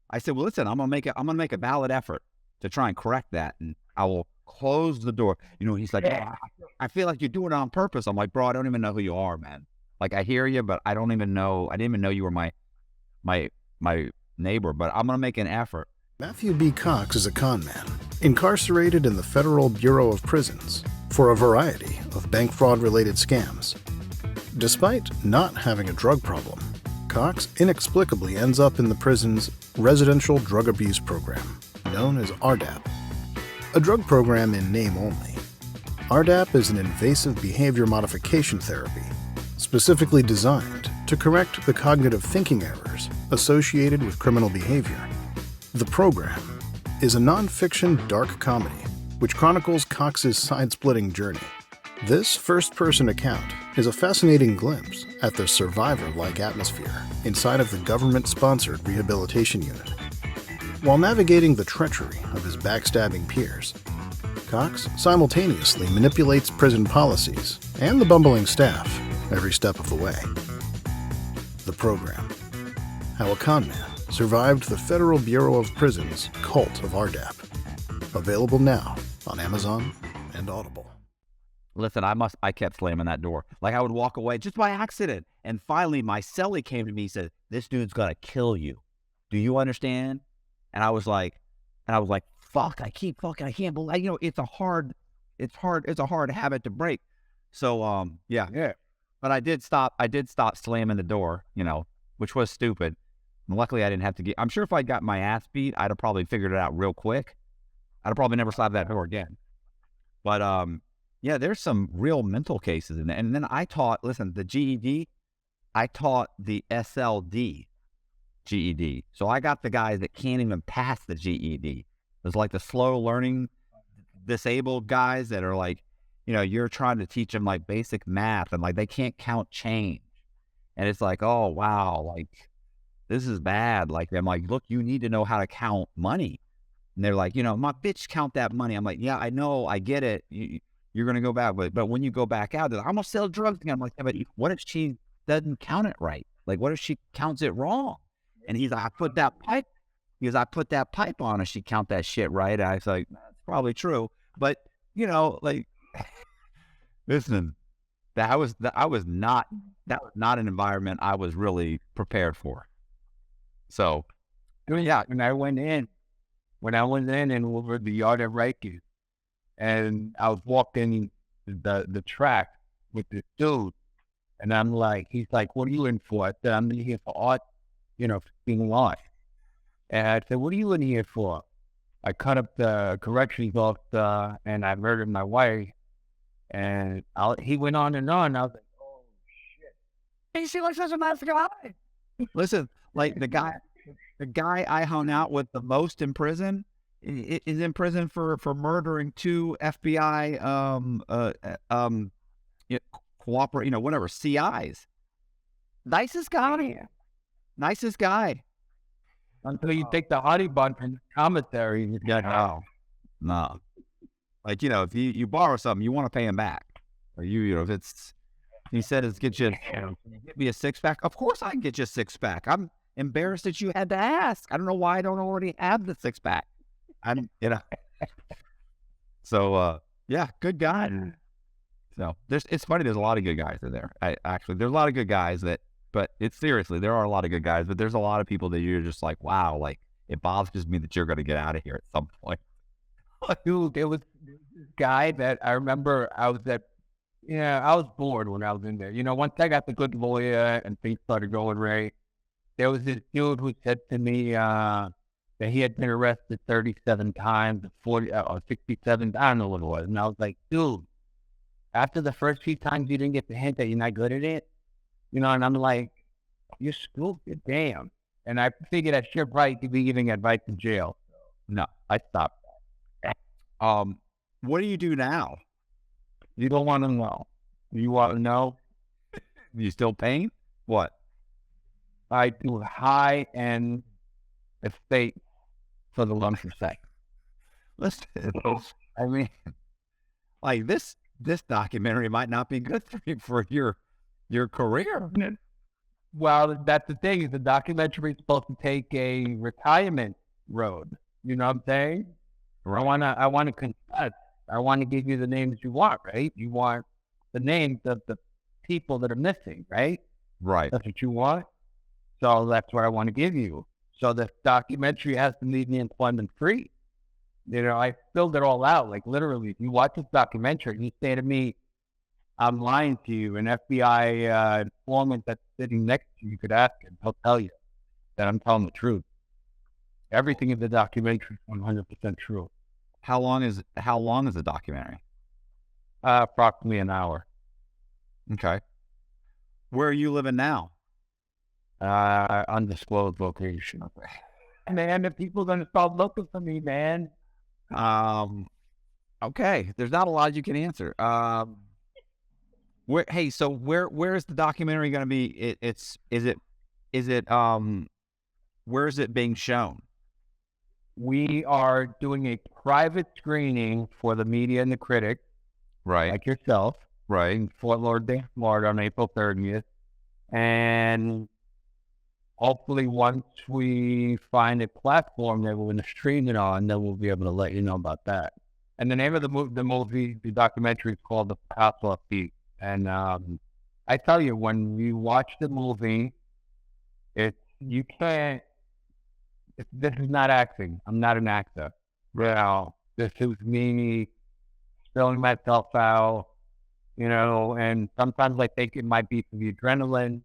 I said, well, listen, I'm gonna make a valid effort to try and correct that, and I will close the door. He's like, yeah. I feel like you're doing it on purpose. I'm like, bro, I don't even know who you are, man. Like, I hear you, but I didn't even know you were my neighbor, but I'm gonna make an effort. Matthew B. Cox is a con man, incarcerated in the Federal Bureau of Prisons for a variety of bank fraud-related scams. Despite not having a drug problem, Cox inexplicably ends up in the prison's residential drug abuse program, known as RDAP, a drug program in name only. RDAP is an invasive behavior modification therapy specifically designed to correct the cognitive thinking errors associated with criminal behavior. The program is a non-fiction dark comedy which chronicles Cox's side-splitting journey. This first-person account is a fascinating glimpse at the survivor-like atmosphere inside of the government-sponsored rehabilitation unit. While navigating the treachery of his backstabbing peers, Cox simultaneously manipulates prison policies and the bumbling staff every step of the way. The program: How a Con Man Survived the Federal Bureau of Prisons' Cult of RDAP. Available now on Amazon and Audible. Listen, I kept slamming that door. Like, I would walk away just by accident. And finally, my cellie came to me and said, this dude's gonna kill you. Do you understand? And I was like, fuck, I can't believe, it's a hard habit to break. So, yeah. But I did stop slamming the door, which was stupid. And luckily, I didn't have to I'm sure if I got my ass beat, I'd have probably figured it out real quick. I'd have probably never slapped that door again. But, yeah, there's some real mental cases in there. And then I taught, the GED, I taught the SLD GED. So I got the guys that can't even pass the GED. There's like the slow learning disabled guys that are like, you're trying to teach them like basic math and like they can't count change. And it's like, oh, wow, like this is bad. Like, I'm like, look, you need to know how to count money. And they're like, my bitch count that money. I'm like, yeah, I know, I get it. You're going to go back. But when you go back out, they're like, I'm going to sell drugs again. I'm like, yeah, but what if she doesn't count it right? Like, what if she counts it wrong? And he's like, I put that pipe on her. She count that shit right. I was like, that's probably true. But, listen, that was not an environment I was really prepared for. So, yeah, when I went in and over the yard of Reiki, and I was walking the track with this dude, and I'm like, he's like, what are you in for? I said, I'm in here for art, being live. And I said, what are you in here for? I cut up the corrections officer and I murdered my wife. And he went on and on. I was like, oh shit. He seems like such a nice guy. Listen, like the guy I hung out with the most in prison is in prison for murdering 2 FBI whatever CIs. Nicest guy. Until you take the honey bun from the commissary, you get no. Like, if you borrow something, you want to pay him back. Or if it's, he said, it's get you, can you get me a 6-pack? Of course I can get you a 6-pack. I'm embarrassed that you had to ask. I don't know why I don't already have the 6-pack. So, yeah, good guy. So it's funny. There's a lot of good guys in there. There's a lot of good guys but it's seriously, there are a lot of good guys, but there's a lot of people that you're just like, wow, like it bothers me that you're going to get out of here at some point. Dude, there was this guy that I remember I was bored when I was in there. Once I got the good lawyer and things started going right, there was this dude who said to me that he had been arrested 37 times, 40 or 67, I don't know what it was. And I was like, dude, after the first few times you didn't get the hint that you're not good at it, and I'm like, you're stupid, damn. And I figured I should probably be giving advice in jail. No, I stopped that. What do you do now? You don't want to know. You want to know? You still paint? What? I do high-end estate for the luxury sector. Listen, I mean, like this documentary might not be good for your career. Well, that's the thing, is the documentary is supposed to take a retirement road. You know what I'm saying? Right. I wanna confess. I want to give you the names you want, right? You want the names of the people that are missing, right? Right. That's what you want. So that's what I want to give you. So the documentary has to leave me employment free. I filled it all out. Like literally, if you watch this documentary and you say to me, I'm lying to you, an FBI informant that's sitting next to you, could ask him. He'll tell you that I'm telling the truth. Everything in the documentary is 100% true. How long is the documentary? Approximately an hour. Okay. Where are you living now? Undisclosed location. Man, the people are going to start looking for me, man. Okay. There's not a lot you can answer. Where is the documentary going to be? Where is it being shown? We are doing a private screening for the media and the critics, right? Like yourself, right? In Fort Lauderdale, Florida, on April 30th, and hopefully once we find a platform that we're going to stream it on, then we'll be able to let you know about that. And the name of the documentary is called The Picasso Of Thieves. And I tell you, when you watch the movie, you can't. This is not acting. I'm not an actor. This is me spilling myself out, and sometimes I think it might be for the adrenaline,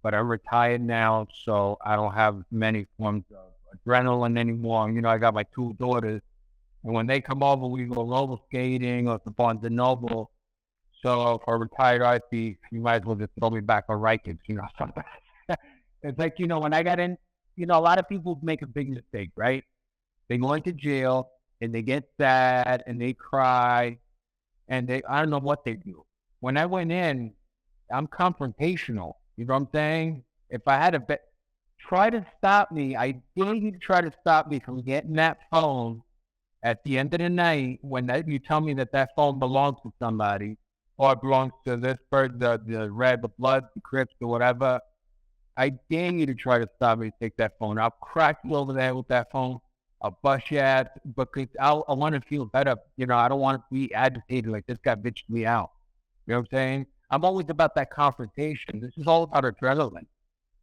but I'm retired now, so I don't have many forms of adrenaline anymore. I got my 2 daughters, and when they come over, we go roller skating or to Barnes & Noble. So for a retired art thief, you might as well just throw me back on Rikers, something. It's like, when I got in, a lot of people make a big mistake, right? They go into jail and they get sad and they cry and I don't know what they do. When I went in, I'm confrontational. You know what I'm saying? If I had try to stop me, I dare you to try to stop me from getting that phone at the end of the night when you tell me that phone belongs to somebody or it belongs to this person, the red, the blood, the Crips, or whatever. I dare you to try to stop me and take that phone. I'll crack you over there with that phone. I'll bust your ass because I want to feel better. I don't want to be agitated like this guy bitched me out. You know what I'm saying? I'm always about that confrontation. This is all about adrenaline.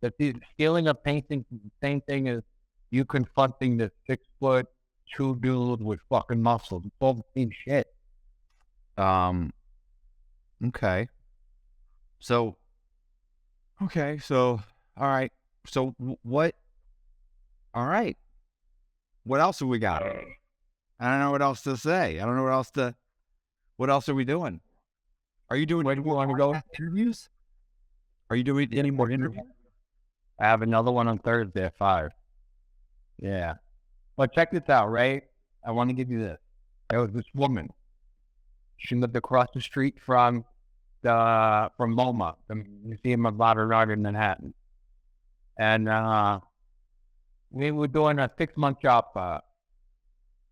That the stealing of paintings is the same thing as you confronting the 6'2" dude with fucking muscles. It's all the same shit. Okay. So, all right. So what? All right. What else have we got? I don't know what else to say. I don't know what else are we doing? Are you doing? Where do you want to go? Interviews? Are you doing any more interviews? I have another one on Thursday at 5. Yeah. But check this out, right? I want to give you this. There was this woman. She lived across the street from MoMA, the Museum of Modern Art in Manhattan. And we were doing a 6-month job for her.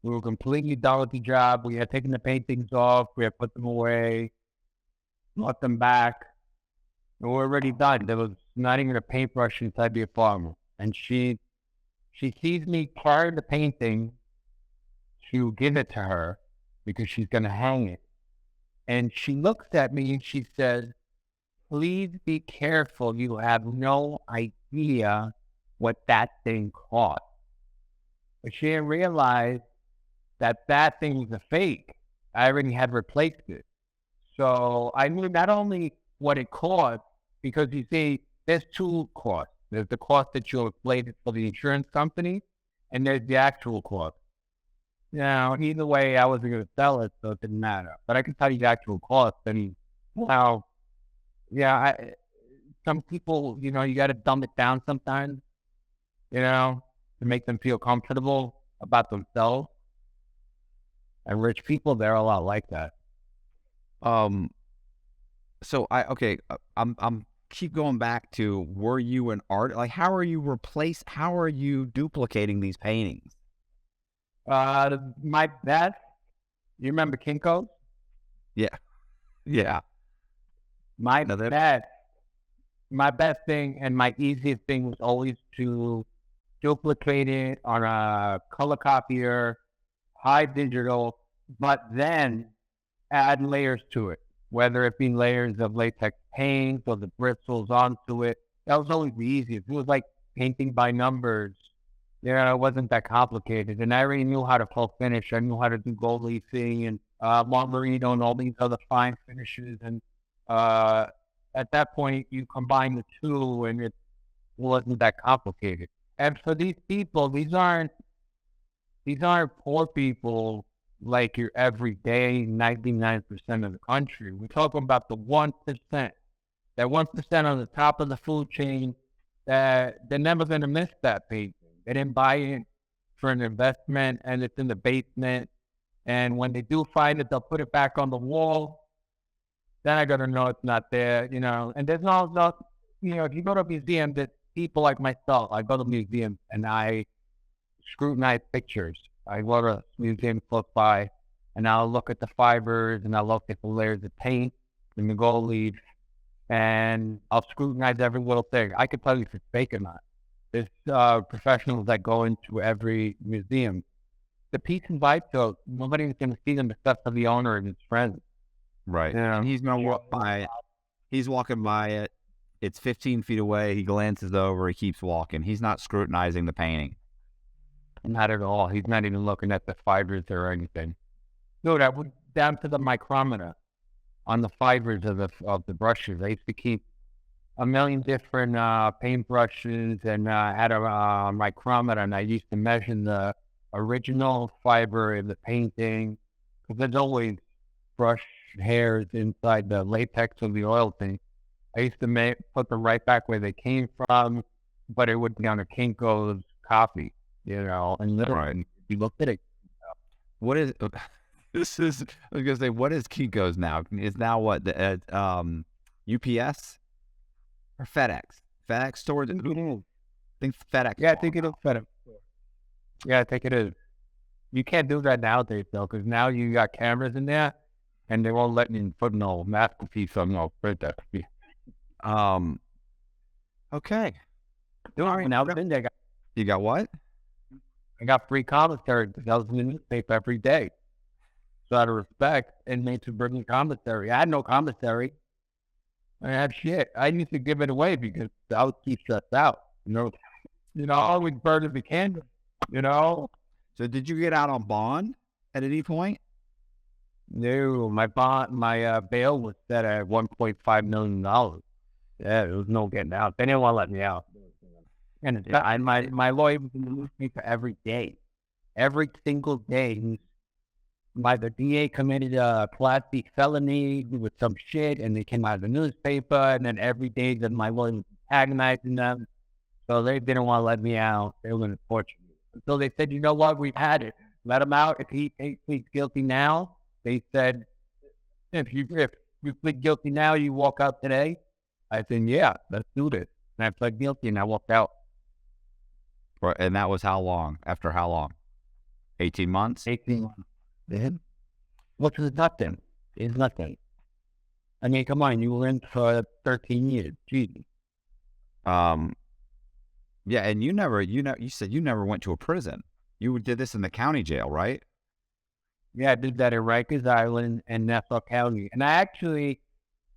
We were completely done with the job. We had taken the paintings off. We had put them away, brought them back. And we were already done. There was not even a paintbrush inside the apartment. And she sees me carry the painting to give it to her because she's going to hang it. And she looks at me and she says, please be careful. You have no idea what that thing cost. But she didn't realize that thing was a fake. I already had replaced it. So I knew not only what it cost, because you see, there's 2 costs. There's the cost that you'll inflate for the insurance company, and there's the actual cost. Now, either way, I wasn't going to sell it, so it didn't matter. But I can tell you the actual cost. And now, some people, you got to dumb it down sometimes, to make them feel comfortable about themselves. And rich people, they're a lot like that. So I'm keep going back to, were you an art? Like, how are you duplicating these paintings? My best, you remember Kinko's? Yeah. My best thing and my easiest thing was always to duplicate it on a color copier, high digital, but then add layers to it, whether it be layers of latex paint or the bristles onto it. That was always the easiest. It was like painting by numbers. It wasn't that complicated. And I already knew how to full finish. I knew how to do gold leafing and margarito and all these other fine finishes. And at that point, you combine the two, and it wasn't that complicated. And for these people, these aren't poor people like your everyday 99% of the country. We're talking about the 1%. That 1% on the top of the food chain, that they're never going to miss that painting. They didn't buy it for an investment, and it's in the basement. And when they do find it, they'll put it back on the wall. Then I got to know it's not there, And there's no, if you go to a museum, there's people like myself. I go to museums and I scrutinize pictures. I go to a museum close by, and I'll look at the fibers, and I'll look at the layers of paint and the gold leaf, and I'll scrutinize every little thing. I could tell you if it's fake or not. There's professionals that go into every museum. The piece and vibe show, nobody's going to see them except for the owner and his friends. Right. And he's going to walk by it. He's walking by it. It's 15 feet away. He glances over. He keeps walking. He's not scrutinizing the painting. Not at all. He's not even looking at the fibers or anything. Dude, I went down to the micrometer on the fibers of the brushes. I used to keep a million different paint brushes, and had a micrometer, and I used to measure the original fiber in the painting, because there's always brush hairs inside the latex of the oil thing. I used to put them right back where they came from, but it would be on a Kinko's copy, and literally, you looked at it. What is this? I was gonna say, what is Kinko's now? Is now what, the UPS or FedEx? FedEx stores? I think FedEx. Yeah, I think it is FedEx. Yeah, I think it is. You can't do that nowadays, though, because now you got cameras in there, and they won't let you put no masterpiece on no printer. Okay. When I was in there, You got what? I got free commentary because I was in the newspaper every day. So out of respect, inmates would bring me commentary. I had no commentary. I had shit. I used to give it away because I would keep stressed out. I always burn the candle. So did you get out on bond at any point? No, my bail was set at $1.5 million. Yeah, there was no getting out. They didn't want to let me out. And my lawyer was in the newspaper every day. Every single day. The DA committed a Class B felony with some shit, and they came out of the newspaper, and then every day that my lawyer was antagonizing them. So they didn't want to let me out. They were going to torture me. So they said, you know what, we've had it. Let him out. If he pleads guilty now, they said, if you plead guilty now, you walk out today. I said, yeah, let's do this. And I pled guilty, and I walked out. Right, and that was how long? After how long? 18 months? 18 months. Then, what is nothing? It's nothing. I mean, come on, you were in for 13 years. Jeez. Yeah, and you said you never went to a prison. You did this in the county jail, right? Yeah, I did that in Rikers Island and Nassau County. And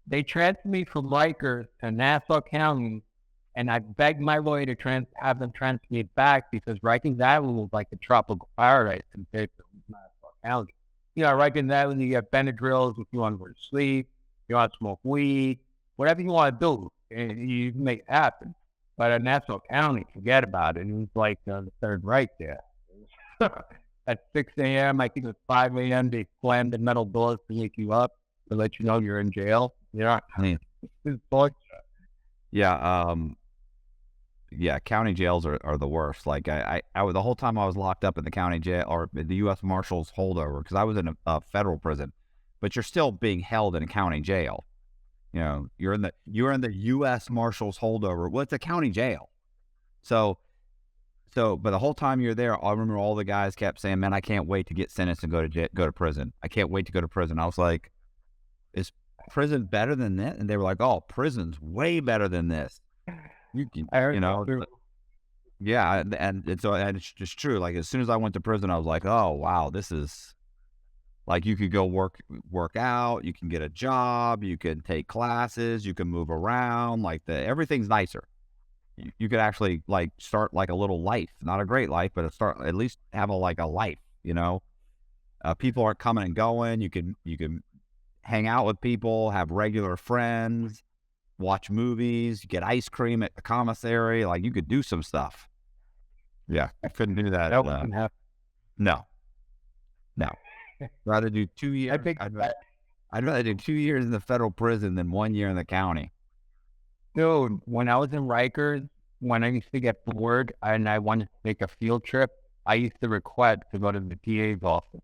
they transferred me from Rikers to Nassau County, and I begged my lawyer to have them transfer me back because Rikers Island was like a tropical paradise compared to Nassau County. Rikers Island, you get Benadryls if you want to go to sleep, you want to smoke weed, whatever you want to do, and you make it happen. But in Nassau County, forget about it. It was like the Third Reich there. At 6 a.m., I think it was 5 a.m., they slammed the metal doors to wake you up to let you know you're in jail. Yeah. It's bullshit. Yeah. Yeah, county jails are the worst. Like I the whole time I was locked up in the county jail or the U.S. Marshals holdover, because I was in a federal prison, but you're still being held in a county jail. You know, you're in the U.S. Marshals holdover. Well, it's a county jail. So, but the whole time you're there, I remember all the guys kept saying, "Man, I can't wait to get sentenced and go to prison. I can't wait to go to prison." I was like, "Is prison better than this?" And they were like, "Oh, prison's way better than this." You know, yeah, and so it's just true. Like as soon as I went to prison, I was like, "Oh wow, this is like you could go work out, you can get a job, you can take classes, you can move around. Like everything's nicer. You could actually like start like a little life, not a great life, but start at least have a life. You know, people aren't coming and going. You can hang out with people, have regular friends." Watch movies, get ice cream at the commissary. Like you could do some stuff. Yeah, I couldn't do that. That wouldn't happen. No. Rather do 2 years. I'd rather do 2 years in the federal prison than 1 year in the county. Dude, when I was in Rikers, when I used to get bored and I wanted to take a field trip, I used to request to go to the DA's office.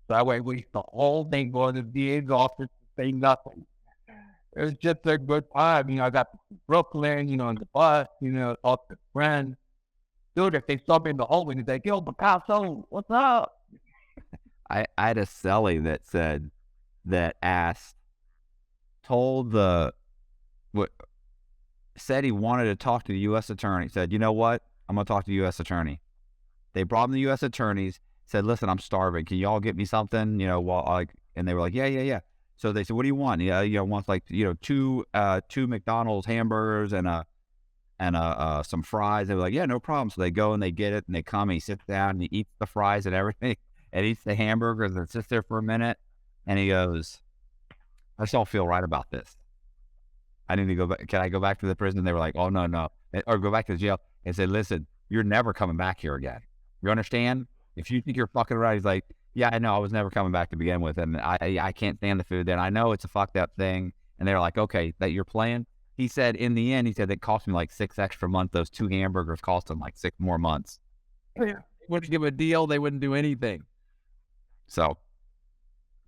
So I would waste the whole day going to the DA's office to say nothing. It was just a good time. You know, I got to Brooklyn, you know, on the bus, you know, talk to friends. Dude, if they saw me in the hallway, they'd like, "Yo, Picasso, what's up?" I had a cellie said he wanted to talk to the U.S. attorney. Said, "You know what? I'm going to talk to the U.S. attorney." They brought him the U.S. attorneys, said, "Listen, I'm starving. Can y'all get me something?" You know, and they were like, yeah. So they said, "What do you want?" Yeah, wants like, two McDonald's hamburgers and some fries. They were like, "Yeah, no problem." So they go and they get it and they come and he sits down and he eats the fries and everything and eats the hamburgers and sits there for a minute and he goes, "I just don't feel right about this. I need to go back. Can I go back to the prison?" They were like, "Oh, no. Or go back to the jail." And said, "Listen, you're never coming back here again. You understand? If you think you're fucking right," he's like, "Yeah, I know. I was never coming back to begin with. And I can't stand the food there. And I know it's a fucked up thing." And they're like, "Okay, that you're playing." He said, in the end, it cost me like 6 extra months. Those 2 hamburgers cost him like 6 more months. They wouldn't give a deal. They wouldn't do anything. So.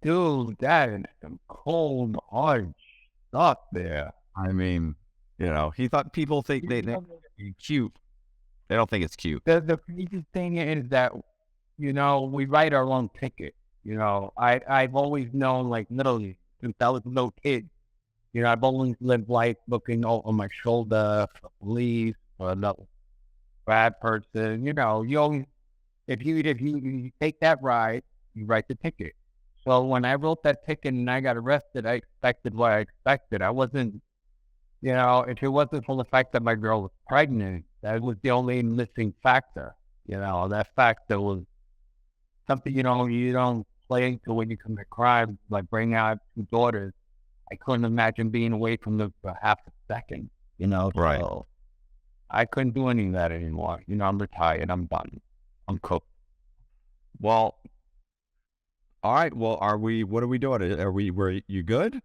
Dude, that is some cold, hard stuff there. I mean, he thought people think they're cute. They don't think it's cute. The crazy thing is that, we write our own ticket. I've always known, like, literally, since I was a little kid, I've always lived life looking over my shoulder for police or another bad person. You always, if you take that ride, you write the ticket. So when I wrote that ticket and I got arrested, I expected what I expected. I wasn't, if it wasn't for the fact that my girl was pregnant, that was the only missing factor. That factor was something, you don't play into when you commit crime, like bring out 2 daughters. I couldn't imagine being away from them for half a second, Right. So I couldn't do any of that anymore. I'm retired. I'm done. I'm cooked. Well, all right. Well, what are we doing? Were you good?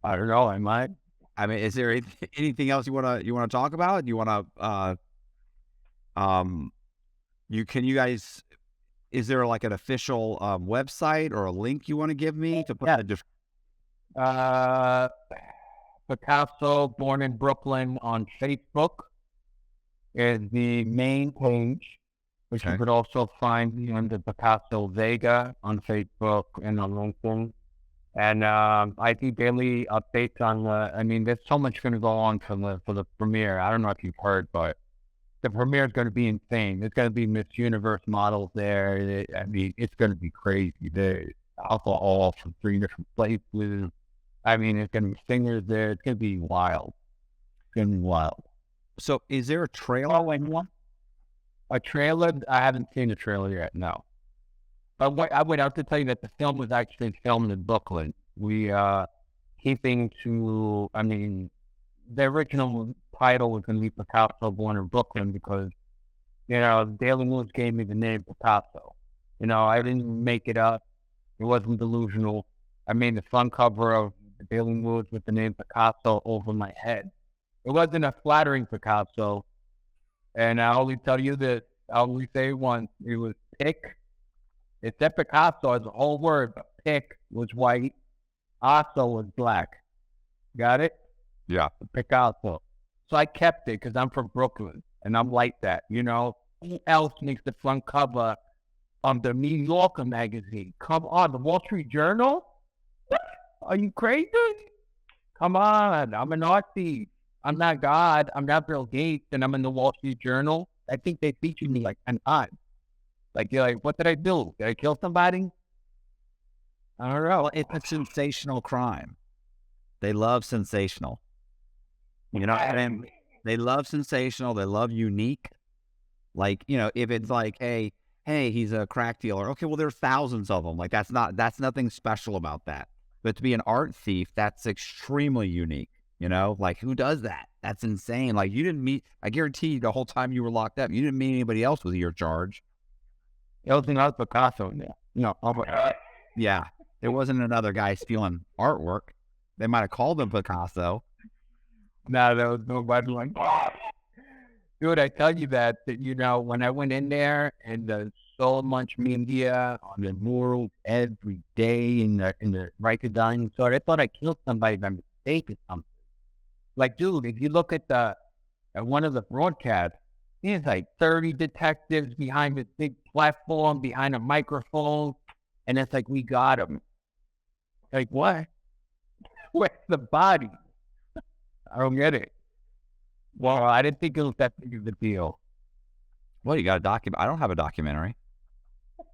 I don't know. I might. I mean, is there anything else you want to talk about? You want to, is there like an official website or a link you want to give me to put Picasso, born in Brooklyn on Facebook is the main page, which you could also find under Picasso Vega on Facebook and on LinkedIn. And I do daily updates on there's so much going to go on for the premiere. I don't know if you've heard, but the premiere is going to be insane. There's going to be Miss Universe models there. It's going to be crazy. There's alcohol from 3 different places. There's going to be singers there. It's going to be wild. It's going to be wild. So is there a trailer? A trailer? I haven't seen a trailer yet, no. But I would have to tell you that the film was actually filmed in Brooklyn. We, keeping to, the original title was going to be Picasso Born in Brooklyn because, the Daily News gave me the name Picasso. I didn't make it up. It wasn't delusional. I made the front cover of the Daily News with the name Picasso over my head. It wasn't a flattering Picasso. And I only tell you this, I only say it once. It was Pic. It said Picasso as a whole word, but Pic was white. Asso was black. Got it? Yeah. Picasso. So I kept it because I'm from Brooklyn and I'm like that. Who else makes the front cover of the New Yorker magazine? Come on, the Wall Street Journal? Are you crazy? Come on, I'm an art thief. I'm not God. I'm not Bill Gates, and I'm in the Wall Street Journal. I think they featured me like 10 times. Like, you're like, what did I do? Did I kill somebody? I don't know. Well, it's a sensational crime. They love sensational. You know what I mean? They love sensational. They love unique. Like, if it's like, hey, he's a crack dealer. Okay, well, there's thousands of them. Like, that's nothing special about that. But to be an art thief, that's extremely unique. Like, who does that? That's insane. Like, you didn't meet, I guarantee you the whole time you were locked up, you didn't meet anybody else with your charge. It was not Picasso in there. No. Yeah. There wasn't another guy stealing artwork. They might have called him Picasso. No, there was nobody like that. Dude, I tell you that, when I went in there and there's so much media on the murals every day in the Riker dining store, I thought I killed somebody by mistake or something. Like, dude, if you look at one of the broadcasts, there's like 30 detectives behind this big platform, behind a microphone, and it's like, we got him. Like, what? Where's the body? I don't get it. Well, I didn't think it was that big of a deal. Well, you got a document. I don't have a documentary.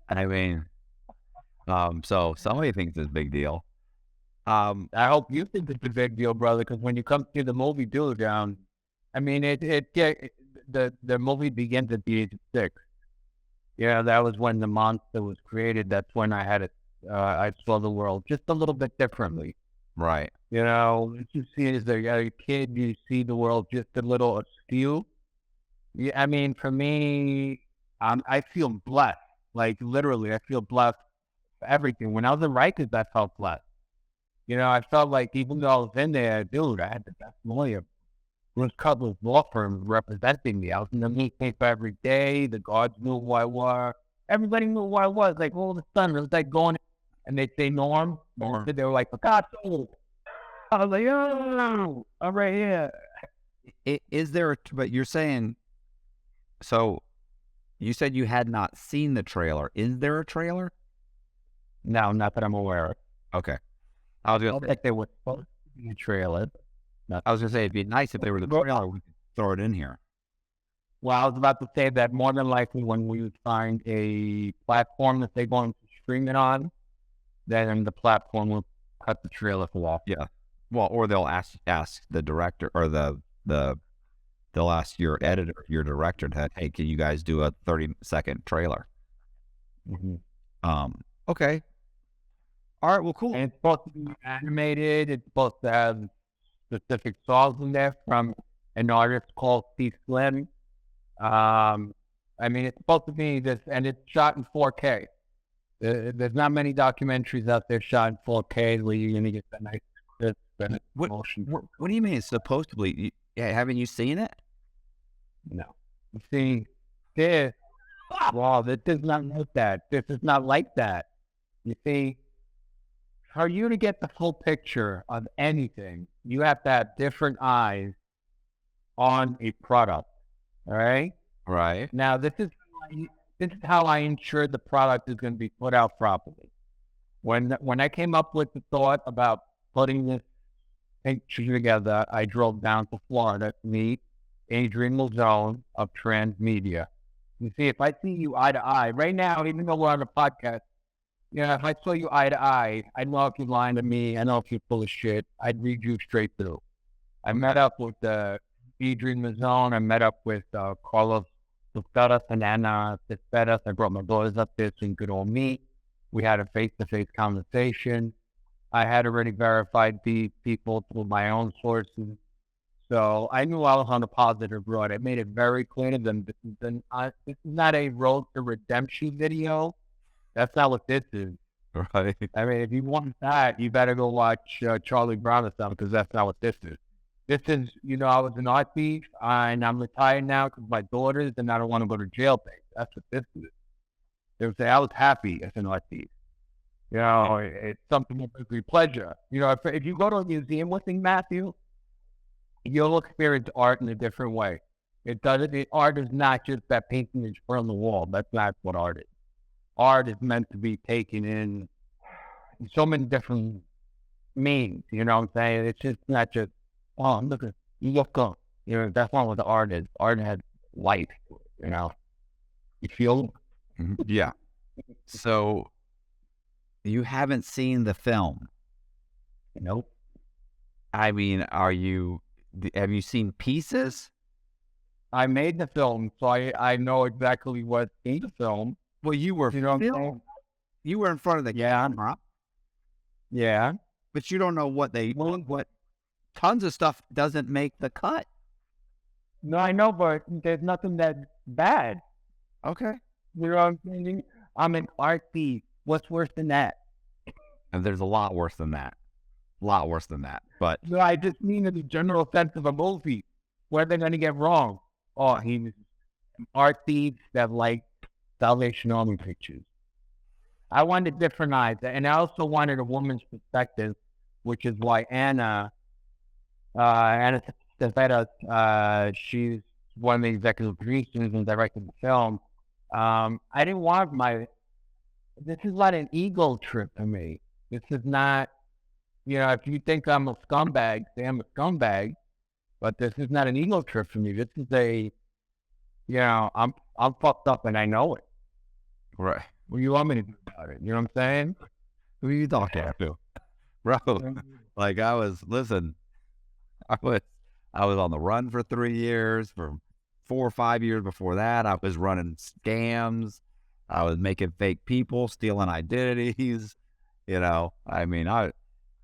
I mean, so somebody thinks it's a big deal. I hope you think it's a big deal, brother, because when you come to the movie Dude Down, I mean, the movie begins at the age of 6. Yeah, that was when the monster was created. That's when I saw the world just a little bit differently. Right. What you see as a kid, you see the world just a little askew. Yeah, I mean, for me, I feel blessed. Like, literally, I feel blessed for everything. When I was in Rikers, I felt blessed. I felt like even though I was in there, dude, I had the best lawyer. Bruce Cutler's law firm representing me. I was in the newspaper every day. The guards knew who I was. Everybody knew who I was. Like, all of a sudden, it was like going, and they'd say, Norm. They were like, Picasso. I was like, oh, I'm right here. Is there, but you're saying, so you said you had not seen the trailer. Is there a trailer? No, not that I'm aware of. Okay. I was going to say, they were supposed to be a trailer. I was going to say, it'd be nice if they were the trailer. We could throw it in here. Well, I was about to say that more than likely when we find a platform that they're going to stream it on, then the platform will cut the trailer off. Yeah. Well, or they'll ask the director or they'll ask your editor, your director, to, hey, can you guys do a 30-second trailer? Mm-hmm. Okay. All right. Well, cool. And it's supposed to be animated. It's supposed to have specific songs in there from an artist called Steve Slim. I mean, it's supposed to be this, and it's shot in 4K. There's not many documentaries out there shot in 4K where you're going to get that nice crisp and motion. What do you mean it's supposed to be? Haven't you seen it? No. You see, this, wow, this is not like that. This is not like that. You see, for you to get the full picture of anything, you have to have different eyes on a product. All right? Right. Now, this is how I ensure the product is going to be put out properly. When I came up with the thought about putting this picture together, I drove down to Florida to meet Adrian Malzone of Transmedia. You see, if I see you eye to eye, right now, even though we're on a podcast, if I saw you eye to eye, I'd know if you're lying to me. I know if you're full of shit. I'd read you straight through. I met up with Adrian Malzone. I met up with Carlos Lucas and Anna Tisperas. I brought my daughters up there so you could all meet. We had a face-to-face conversation. I had already verified these people through my own sources. So I knew I was on the positive road. I made it very clear to them, this is not a road to redemption video. That's not what this is. Right. I mean, if you want that, you better go watch Charlie Brown or something, because that's not what this is. This is, I was an art thief, and I'm retired now because my daughters, and I don't want to go to jail. That's what this is. They would say I was happy as an art thief. It's something that brings me pleasure. If you go to a museum with me, Matthew, you'll experience art in a different way. Art is not just that painting is on the wall. That's not what art is. Art is meant to be taken in so many different means. You know what I'm saying? It's just not just, oh, look up. That's not what the art is. Art has life. You feel? Yeah. So you haven't seen the film? Nope. I mean, have you seen pieces? I made the film, so I know exactly what's in the film. Well, you were saying? You were in front of the camera. Yeah. But you don't know what tons of stuff doesn't make the cut. No, I know, but there's nothing that's bad. Okay. You know what I'm saying? I'm an art thief. What's worse than that? And there's a lot worse than that. But no, I just mean in the general sense of a movie. What are they going to get wrong? Oh, he's art thieves that like Salvation Army pictures. I wanted different eyes, and I also wanted a woman's perspective, which is why Anna Stefeta, she's one of the executive producers and directed the film. I didn't want this is not an ego trip for me. This is not, if you think I'm a scumbag, say I'm a scumbag, but this is not an ego trip for me. This is I'm fucked up and I know it. Right. What do you want me to do about it? You know what I'm saying? Who are you talking to? Bro, like I was on the run for 3 years. For 4 or 5 years before that, I was running scams. I was making fake people, stealing identities. I've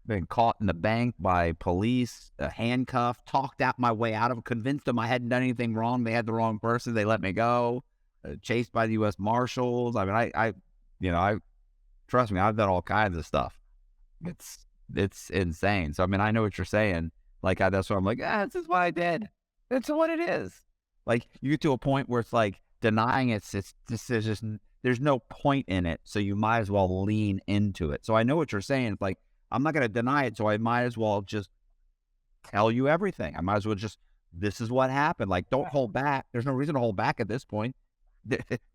been caught in the bank by police, handcuffed, talked out my way out of it, convinced them I hadn't done anything wrong. They had the wrong person. They let me go. Chased by the U.S. Marshals. I trust me, I've done all kinds of stuff. It's insane. So, I know what you're saying. Like, that's what I'm like, this is what I did. It's what it is. Like, you get to a point where it's like denying it's just, there's no point in it. So you might as well lean into it. So I know what you're saying. It's like, I'm not going to deny it. So I might as well just tell you everything. I might as well this is what happened. Like, don't hold back. There's no reason to hold back at this point.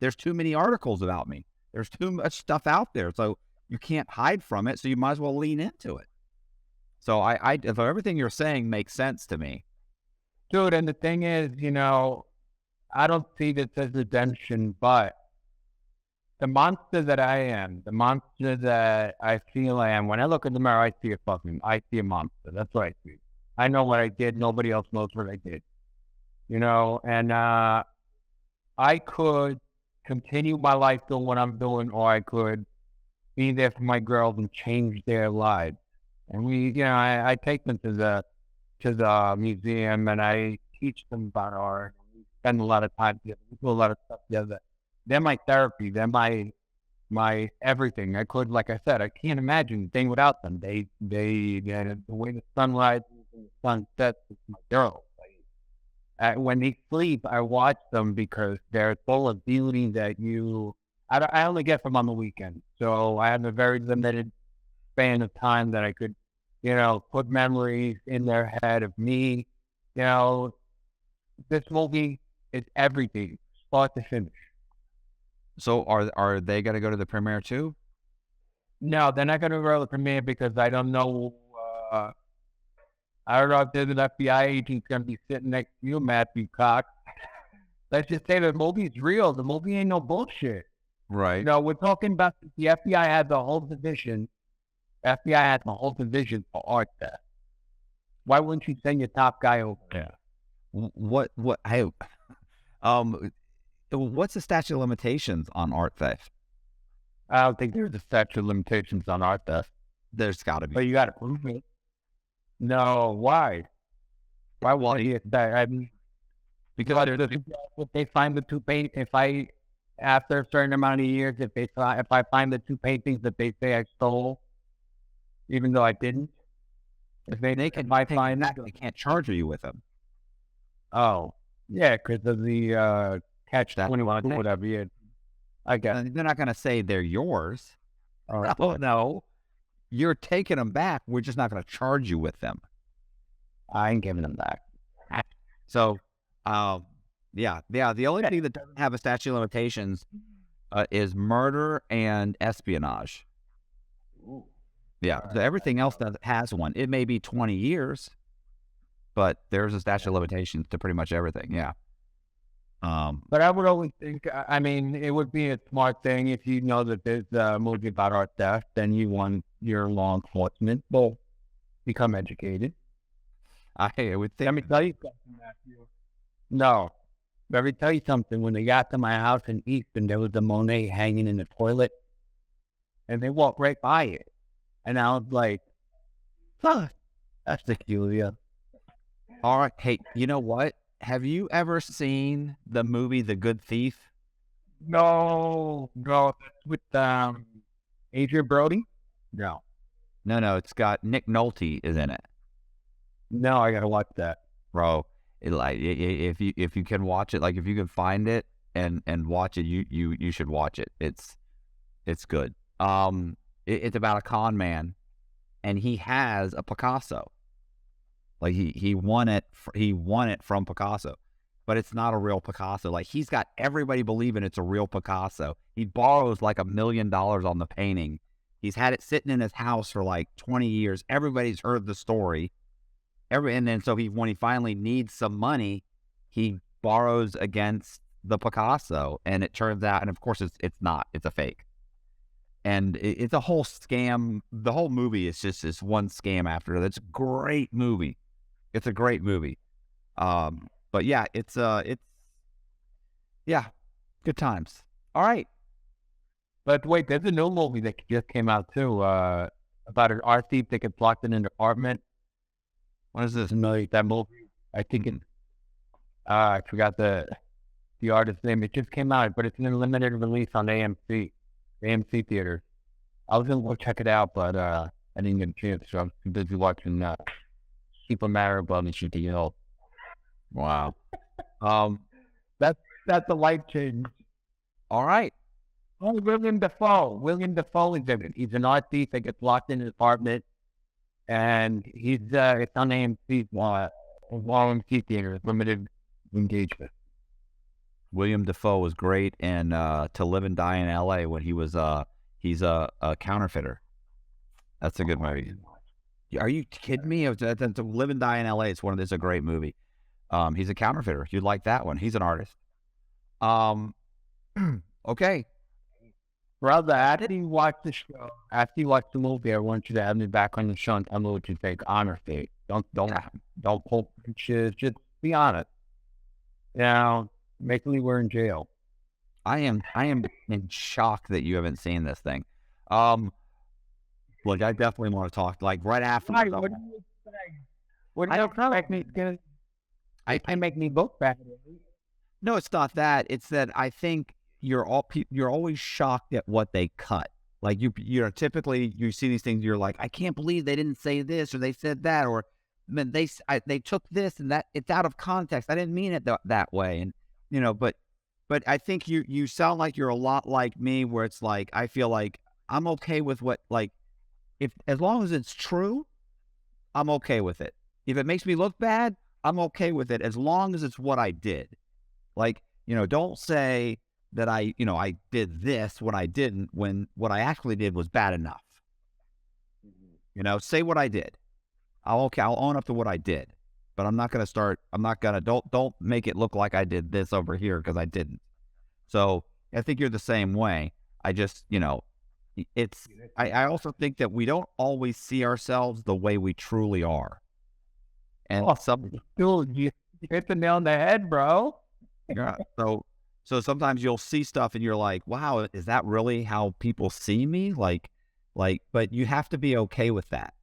There's too many articles about me. There's too much stuff out there. So you can't hide from it. So you might as well lean into it. So if everything you're saying makes sense to me. Dude, and the thing is, I don't see this as redemption, but the monster that I am, the monster that I feel I am, when I look in the mirror, I see a monster. That's what I see. I know what I did. Nobody else knows what I did. And I could continue my life doing what I'm doing, or I could be there for my girls and change their lives. And I take them to the museum and I teach them about art. We spend a lot of time together. We do a lot of stuff together. They're my therapy. They're my everything. Like I said, I can't imagine a thing without them. They the way the sun rises and the sun sets is my girls. When they sleep, I watch them because they're full of beauty that I only get from on the weekend. So I have a very limited span of time that I could, put memories in their head of me. This movie is everything, start to finish. So are they going to go to the premiere too? No, they're not going to go to the premiere because I don't know. I don't know if there's an FBI agent going to be sitting next to you, Matthew Cox. Let's just say the movie's real. The movie ain't no bullshit. Right. We're talking about the FBI has a whole division. FBI has a whole division for art theft. Why wouldn't you send your top guy over there? What's the statute of limitations on art theft? I don't think there's a statute of limitations on art theft. There's got to be. But you got to prove it. No, why? Why would he that? I mean, because if they find the two paint, if I after a certain amount of years, if I find the two paintings that they say I stole, even though I didn't, if they can if I take find them back, they can't charge you with them. oh yeah, because of the catch That's 21 what or they- whatever. Yeah, I guess. They're not going to say they're yours. All right. Oh no, you're taking them back. We're just not going to charge you with them. I ain't giving them back. So, yeah. The only thing that doesn't have a statute of limitations is murder and espionage. Yeah, so everything else has one. It may be 20 years, but there's a statute of limitations to pretty much everything. Yeah. But I would always think, I mean, it would be a smart thing if you know that there's a movie about art theft, then you want your law enforcement will become educated. I would think. Let me tell you something, Matthew. No. Let me tell you something. When they got to my house in Easton, there was a Monet hanging in the toilet, and they walked right by it. And I was like, huh, that's peculiar. All right. Hey, you know what? Have you ever seen the movie The Good Thief? No, that's with Adrian Brody? No. No. It's got Nick Nolte is in it, No, I gotta watch that. bro. If you can watch it, like if you can find it and watch it, you should watch it. It's good. It's about a con man, and he has a Picasso. Like he won it from Picasso, but it's not a real Picasso. Like he's got everybody believing it's a real Picasso. He borrows like $1 million on the painting. He's had it sitting in his house for like 20 years. Everybody's heard the story. And then so when he finally needs some money, he borrows against the Picasso, and it turns out, and of course it's not. It's a fake. And it's a whole scam. The whole movie is just this one scam after it. It's a great movie. It's a great movie. But yeah, it's good times. All right. But wait, there's a new movie that just came out too, about an art thief that gets locked in an apartment. What is this? That movie? I think it. I forgot the artist's name. It just came out, but it's an limited release on AMC theater. I was gonna go check it out, but I didn't get a chance, so I'm too busy watching Super Mario Brothers GTO. Wow. That's a life change. All right. Oh, William Dafoe. William Dafoe is in it. He's an art thief that gets locked in his apartment, and he's it's on AMC AMC theater, limited engagement. William Dafoe was great in To Live and Die in L.A. when he's a counterfeiter. That's a good movie. Are you kidding me? To Live and Die in L.A. It's a great movie. He's a counterfeiter. You'd like that one. He's an artist. Okay. Brother, after you watch the show, after you watch the movie, I want you to have me back on the show and tell me what you think. Honestly, don't pull punches. Just be honest. Now, make me we're in jail. I am in shock that you haven't seen this thing. Look, I definitely want to talk like right after. What do you expect? What do you expect me to? I make me look bad. No, it's not that. It's that I think you're always shocked at what they cut. Like you typically you see these things, you're like, I can't believe they didn't say this or they said that, or man, they took this and that. It's out of context. I didn't mean it that way, and but I think you sound like you're a lot like me, where it's like I feel like I'm okay with what, like, if as long as it's true, I'm okay with it. If it makes me look bad, I'm okay with it as long as it's what I did. Like, don't say that I did this when I didn't, when what I actually did was bad enough. Say what I did. I'll own up to what I did, but don't make it look like I did this over here, because I didn't. So I think you're the same way. I just, I also think that we don't always see ourselves the way we truly are. And Dude, you hit the nail on the head, bro. Yeah. So sometimes you'll see stuff and you're like, wow, is that really how people see me? Like, but you have to be okay with that,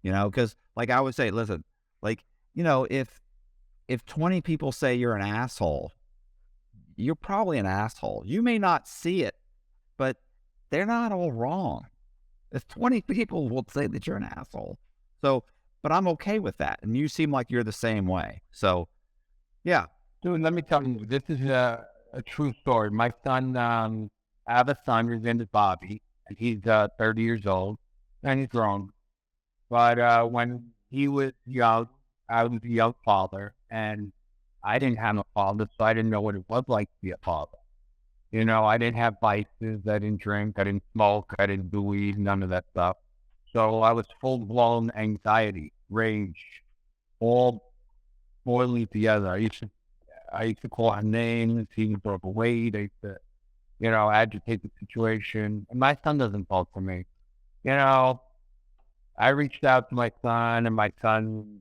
because like I would say, listen, like if 20 people say you're an asshole, you're probably an asshole. You may not see it, but they're not all wrong. If 20 people will say that you're an asshole. So, but I'm okay with that. And you seem like you're the same way. So, yeah. Dude, let me tell you, this is a true story. My son, I have a son, his name is Bobby, and he's 30 years old, and he's grown. But when he was young, I was a young father, and I didn't have a father, so I didn't know what it was like to be a father. I didn't have vices, I didn't drink, I didn't smoke, I didn't do weed, none of that stuff. So I was full-blown anxiety, rage, all boiling together. I used to call her names, he would throw away, I used to, agitate the situation. And my son doesn't talk to me. I reached out to my son, and my son,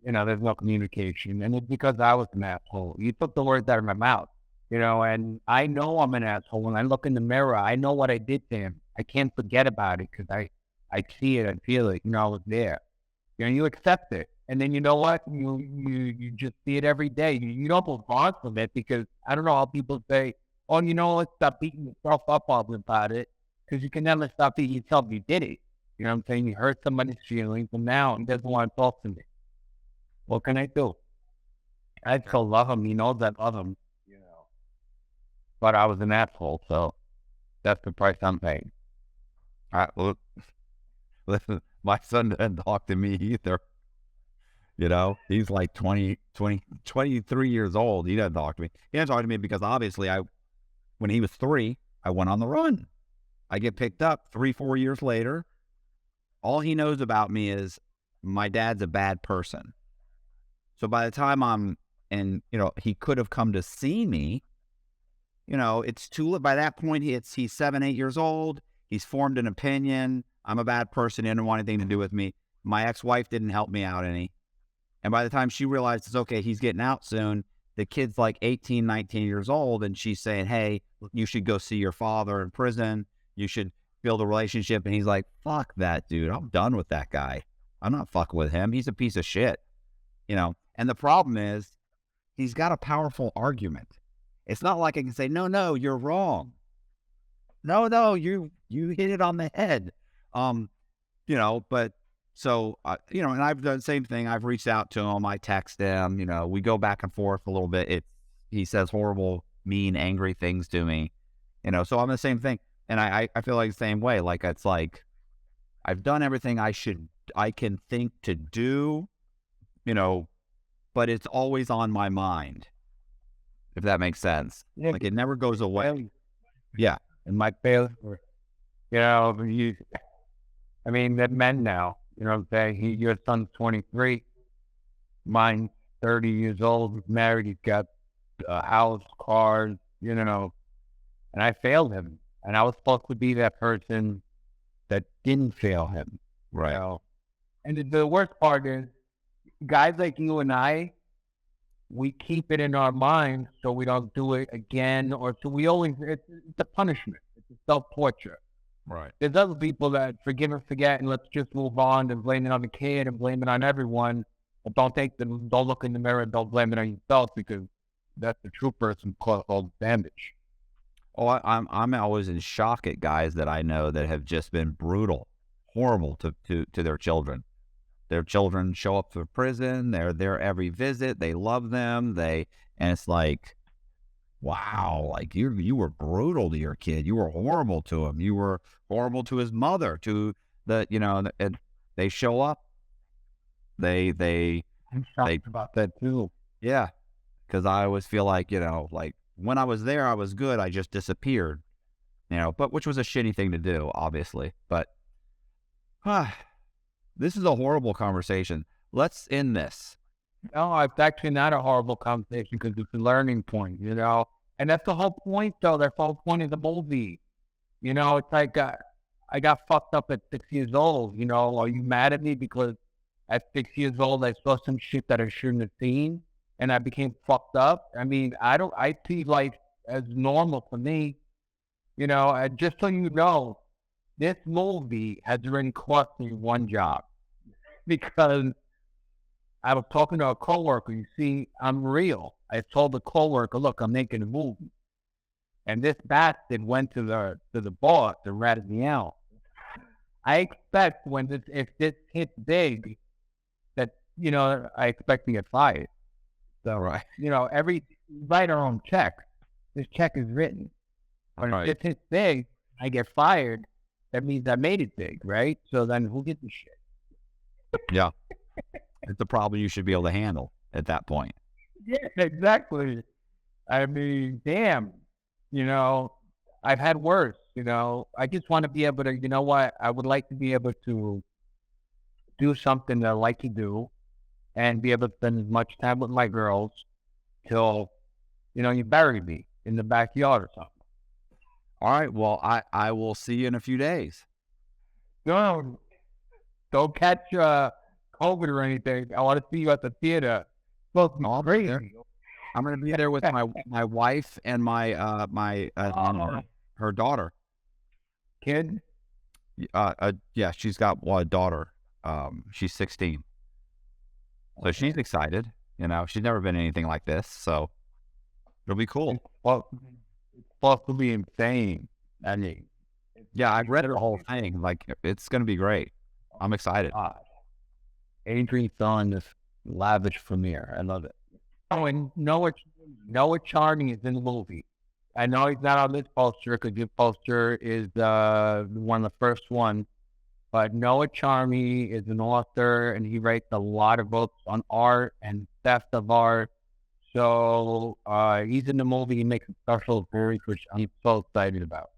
there's no communication. And it's because I was an asshole. You took the words out of my mouth, and I know I'm an asshole. When I look in the mirror, I know what I did to him. I can't forget about it because I see it, I feel it, I was there. You accept it. And then you know what? You just see it every day. You don't move on from it because I don't know how people say, oh, let's stop beating yourself up all about it, because you can never stop beating yourself. You did it. You know what I'm saying? You hurt somebody's feelings, and now he doesn't want to talk to me. What can I do? I still love him. He knows I love him. But I was an asshole, so that's the price I'm paying. Well, listen, my son doesn't talk to me either. He's like 23 years old. He doesn't talk to me. He doesn't talk to me because obviously when he was 3, I went on the run. I get picked up 3-4 years later. All he knows about me is my dad's a bad person. So by the time he could have come to see me, it's too late. By that point, he's 7, 8 years old. He's formed an opinion. I'm a bad person. He didn't want anything to do with me. My ex-wife didn't help me out any. And by the time she realized it's okay, he's getting out soon, the kid's like 18, 19 years old, and she's saying, hey, you should go see your father in prison. You should build a relationship. And he's like, fuck that, dude. I'm done with that guy. I'm not fucking with him. He's a piece of shit. And the problem is he's got a powerful argument. It's not like I can say, no, you're wrong. No, you hit it on the head. But so, and I've done the same thing. I've reached out to him. I text him, we go back and forth a little bit. He says horrible, mean, angry things to me, so I'm the same thing. And I feel like the same way. Like, it's like, I've done everything I can think to do, but it's always on my mind, if that makes sense. Yeah. Like, it never goes away. Yeah. And my failure, they're men now, what I'm saying? Your son's 23, mine's 30 years old, he's married, he's got a house, cars, and I failed him. And I was supposed to be that person that didn't fail him. Right. And the worst part is, guys like you and I, we keep it in our minds so we don't do it again, or so we always, it's a punishment. It's a self-torture. Right. There's other people that forgive and forget and let's just move on and blame it on the kid and blame it on everyone. But don't look in the mirror and don't blame it on yourself, because that's the true person caused all the damage. Oh, I'm always in shock at guys that I know that have just been brutal, horrible to their children. Their children show up for prison. They're there every visit. They love them. And it's like, wow, like you were brutal to your kid. You were horrible to him. You were horrible to his mother. And they show up. I'm shocked about that too. Yeah, because I always feel like like when I was there, I was good. I just disappeared. But which was a shitty thing to do, obviously. But this is a horrible conversation. Let's end this. No, it's actually not a horrible conversation because it's a learning point, And that's the whole point, though. That's the whole point of the movie. It's like I got fucked up at 6 years old. Are you mad at me because at 6 years old I saw some shit that I shouldn't have seen and I became fucked up? I see life as normal for me. And just so you know, this movie has already cost me one job because I was talking to a coworker. You see, I'm real. I told the coworker, look, I'm making a movie. And this bastard went to the boss and ratted me out. I expect if this hits big, that, I expect to get fired. So, Right. Write our own check. This check is written. But Right. if it's big, I get fired. That means I made it big, right? So then who gives a shit? Yeah. It's a problem you should be able to handle at that point. Yeah, exactly. I mean, damn, I've had worse, I just want to be able to, I would like to be able to do something that I like to do and be able to spend as much time with my girls till, you bury me in the backyard or something. All right. Well, I will see you in a few days. No, don't catch COVID or anything. I want to see you at the theater. It's supposed to be I'll be there. crazy. I'm going to be there with my wife and my her daughter. Kid? Yeah, she's got a daughter. She's 16. So she's excited. She's never been anything like this. So it'll be cool. It's supposed to be insane. I mean, Yeah, I've read the whole thing. Like, it's going to be great. I'm excited. Adrian throwing this lavish premiere. I love it. Oh, and Noah Charney is in the movie. I know he's not on this poster because your poster is one of the first ones. But Noah Charney is an author, and he writes a lot of books on art and theft of art. So he's in the movie. He makes a special appearance, which I'm so excited about.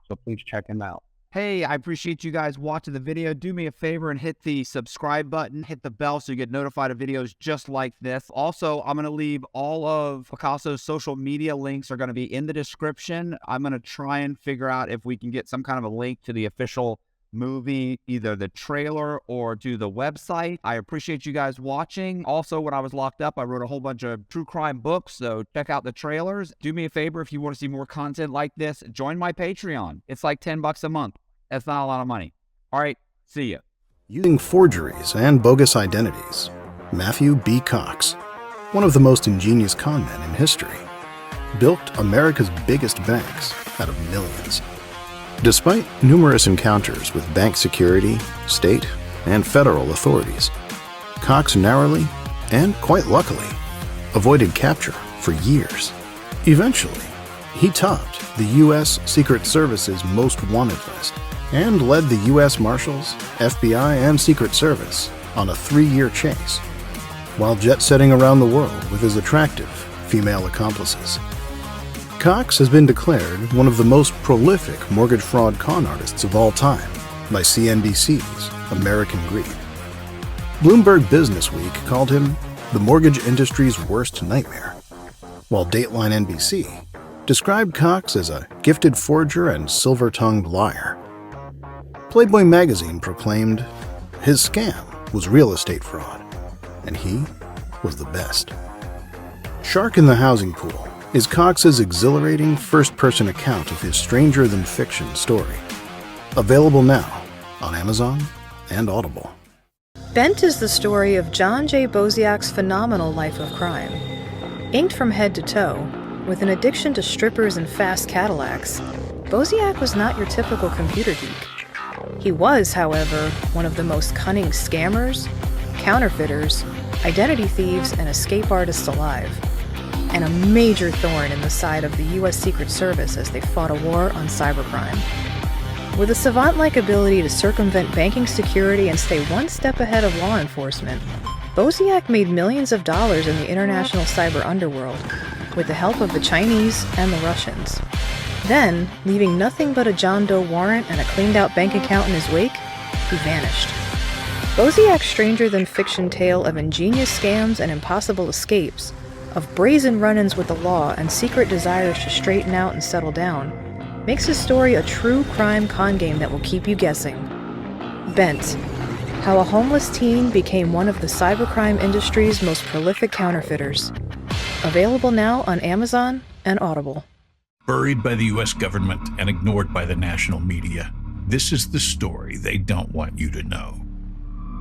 So please check him out. Hey, I appreciate you guys watching the video. Do me a favor and hit the subscribe button, hit the bell so you get notified of videos just like this. Also, I'm going to leave all of Picasso's social media links are going to be in the description. I'm going to try and figure out if we can get some kind of a link to the official movie, either the trailer or to the website. I appreciate you guys watching. Also, when I was locked up, I wrote a whole bunch of true crime books, so check out the trailers. Do me a favor, if you want to see more content like this, join my Patreon. It's like $10 a month. That's not a lot of money. All right, see ya. Using forgeries and bogus identities, Matthew B. Cox, one of the most ingenious con men in history, built America's biggest banks out of millions. Despite numerous encounters with bank security, state, and federal authorities, Cox narrowly, and quite luckily, avoided capture for years. Eventually, he topped the U.S. Secret Service's most wanted list and led the U.S. Marshals, FBI, and Secret Service on a 3-year chase, while jet-setting around the world with his attractive female accomplices. Cox has been declared one of the most prolific mortgage fraud con artists of all time by CNBC's American Greed. Bloomberg Businessweek called him the mortgage industry's worst nightmare, while Dateline NBC described Cox as a gifted forger and silver-tongued liar. Playboy magazine proclaimed his scam was real estate fraud, and he was the best. Shark in the Housing Pool is Cox's exhilarating first-person account of his stranger-than-fiction story. Available now on Amazon and Audible. Bent is the story of John J. Boziak's phenomenal life of crime. Inked from head to toe, with an addiction to strippers and fast Cadillacs, Boziak was not your typical computer geek. He was, however, one of the most cunning scammers, counterfeiters, identity thieves, and escape artists alive, and a major thorn in the side of the U.S. Secret Service as they fought a war on cybercrime. With a savant-like ability to circumvent banking security and stay one step ahead of law enforcement, Boziak made millions of dollars in the international cyber underworld, with the help of the Chinese and the Russians. Then, leaving nothing but a John Doe warrant and a cleaned-out bank account in his wake, he vanished. Boziak's stranger-than-fiction tale of ingenious scams and impossible escapes, of brazen run-ins with the law and secret desires to straighten out and settle down, makes his story a true crime con game that will keep you guessing. Bent: How a Homeless Teen Became One of the Cybercrime Industry's Most Prolific Counterfeiters. Available now on Amazon and Audible. Buried by the U.S. government and ignored by the national media, this is the story they don't want you to know.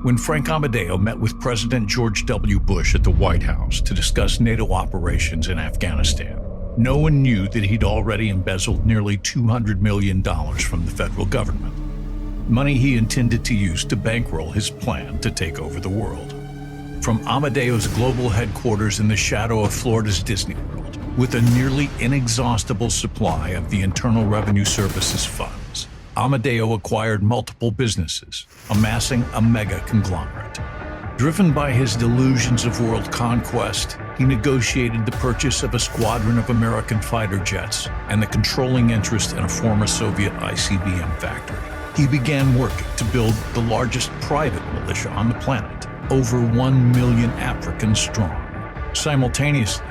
When Frank Amadeo met with President George W. Bush at the White House to discuss NATO operations in Afghanistan, no one knew that he'd already embezzled nearly $200 million from the federal government, money he intended to use to bankroll his plan to take over the world. From Amadeo's global headquarters in the shadow of Florida's Disney World, with a nearly inexhaustible supply of the Internal Revenue Service's funds, Amadeo acquired multiple businesses, amassing a mega conglomerate. Driven by his delusions of world conquest, he negotiated the purchase of a squadron of American fighter jets and the controlling interest in a former Soviet ICBM factory. He began working to build the largest private militia on the planet, over 1 million Africans strong. Simultaneously,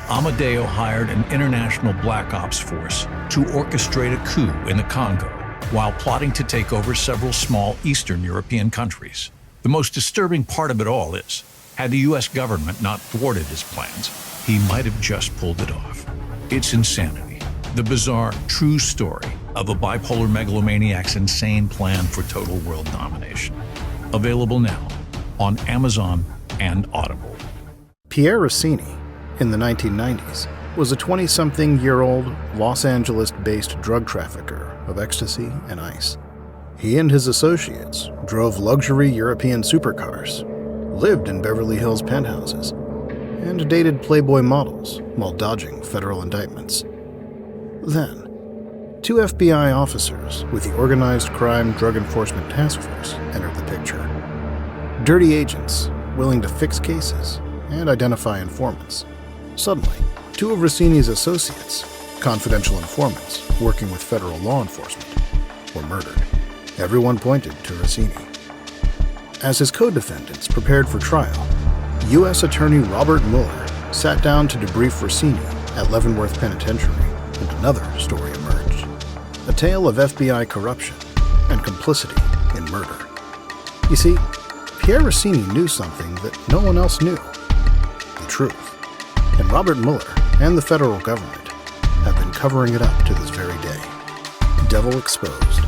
Amadeo hired an international black ops force to orchestrate a coup in the Congo, while plotting to take over several small Eastern European countries. The most disturbing part of it all is, had the US government not thwarted his plans, he might have just pulled it off. It's insanity, the bizarre, true story of a bipolar megalomaniac's insane plan for total world domination. Available now on Amazon and Audible. Pierre Rossini, in the 1990s, was a 20-something-year-old Los Angeles-based drug trafficker of ecstasy and ice. He and his associates drove luxury European supercars, lived in Beverly Hills penthouses, and dated Playboy models while dodging federal indictments. Then, two FBI officers with the Organized Crime Drug Enforcement Task Force entered the picture. Dirty agents willing to fix cases and identify informants. Suddenly, two of Rossini's associates, confidential informants working with federal law enforcement, were murdered. Everyone pointed to Rossini. As his co-defendants prepared for trial, U.S. Attorney Robert Mueller sat down to debrief Rossini at Leavenworth Penitentiary, and another story emerged. A tale of FBI corruption and complicity in murder. You see, Pierre Rossini knew something that no one else knew. The truth. And Robert Mueller and the federal government have been covering it up to this very day. Devil Exposed.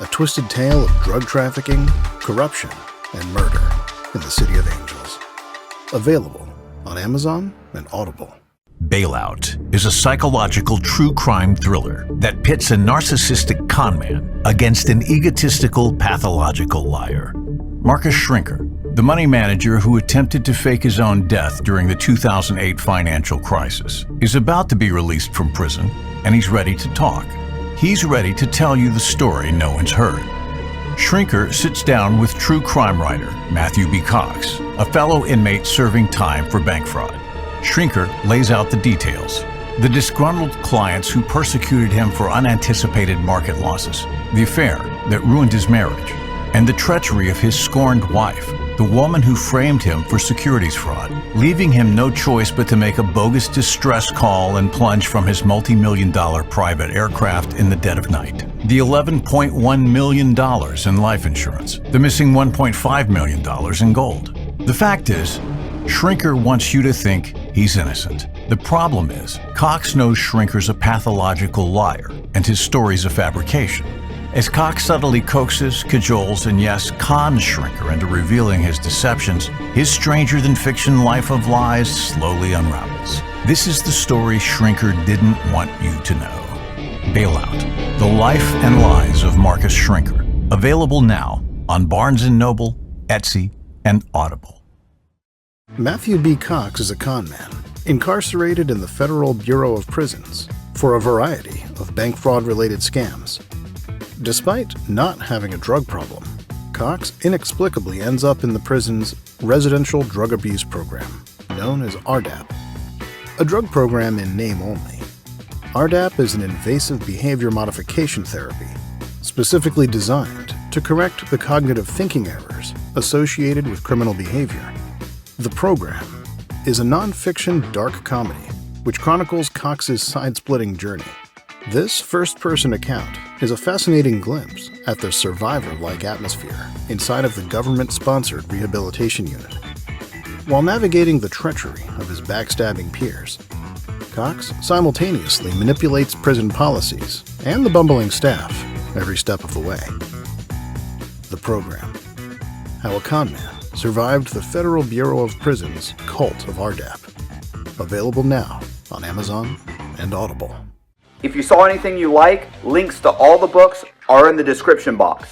A twisted tale of drug trafficking, corruption, and murder in the City of Angels. Available on Amazon and Audible. Bailout is a psychological true crime thriller that pits a narcissistic conman against an egotistical, pathological liar. Marcus Schrinker, the money manager who attempted to fake his own death during the 2008 financial crisis, is about to be released from prison, and he's ready to talk. He's ready to tell you the story no one's heard. Schrinker sits down with true crime writer Matthew B. Cox, a fellow inmate serving time for bank fraud. Schrinker lays out the details. The disgruntled clients who persecuted him for unanticipated market losses, the affair that ruined his marriage, and the treachery of his scorned wife, the woman who framed him for securities fraud, leaving him no choice but to make a bogus distress call and plunge from his multi-million-dollar private aircraft in the dead of night. The $11.1 million in life insurance, the missing $1.5 million in gold. The fact is, Schrinker wants you to think he's innocent. The problem is, Cox knows Schrinker's a pathological liar, and his story's a fabrication. As Cox subtly coaxes, cajoles, and yes, cons Schrinker into revealing his deceptions, his stranger-than-fiction life of lies slowly unravels. This is the story Schrinker didn't want you to know. Bailout: The Life and Lies of Marcus Schrinker. Available now on Barnes & Noble, Etsy, and Audible. Matthew B. Cox is a con man, incarcerated in the Federal Bureau of Prisons for a variety of bank fraud-related scams. Despite not having a drug problem, Cox inexplicably ends up in the prison's residential drug abuse program, known as RDAP. A drug program in name only. RDAP is an invasive behavior modification therapy, specifically designed to correct the cognitive thinking errors associated with criminal behavior. The program is a non-fiction dark comedy which chronicles Cox's side-splitting journey. This first-person account is a fascinating glimpse at the survivor-like atmosphere inside of the government-sponsored rehabilitation unit. While navigating the treachery of his backstabbing peers, Cox simultaneously manipulates prison policies and the bumbling staff every step of the way. The program. how a conman survived the Federal Bureau of Prisons' cult of RDAP. Available now on Amazon and Audible. If you saw anything you like, links to all the books are in the description box.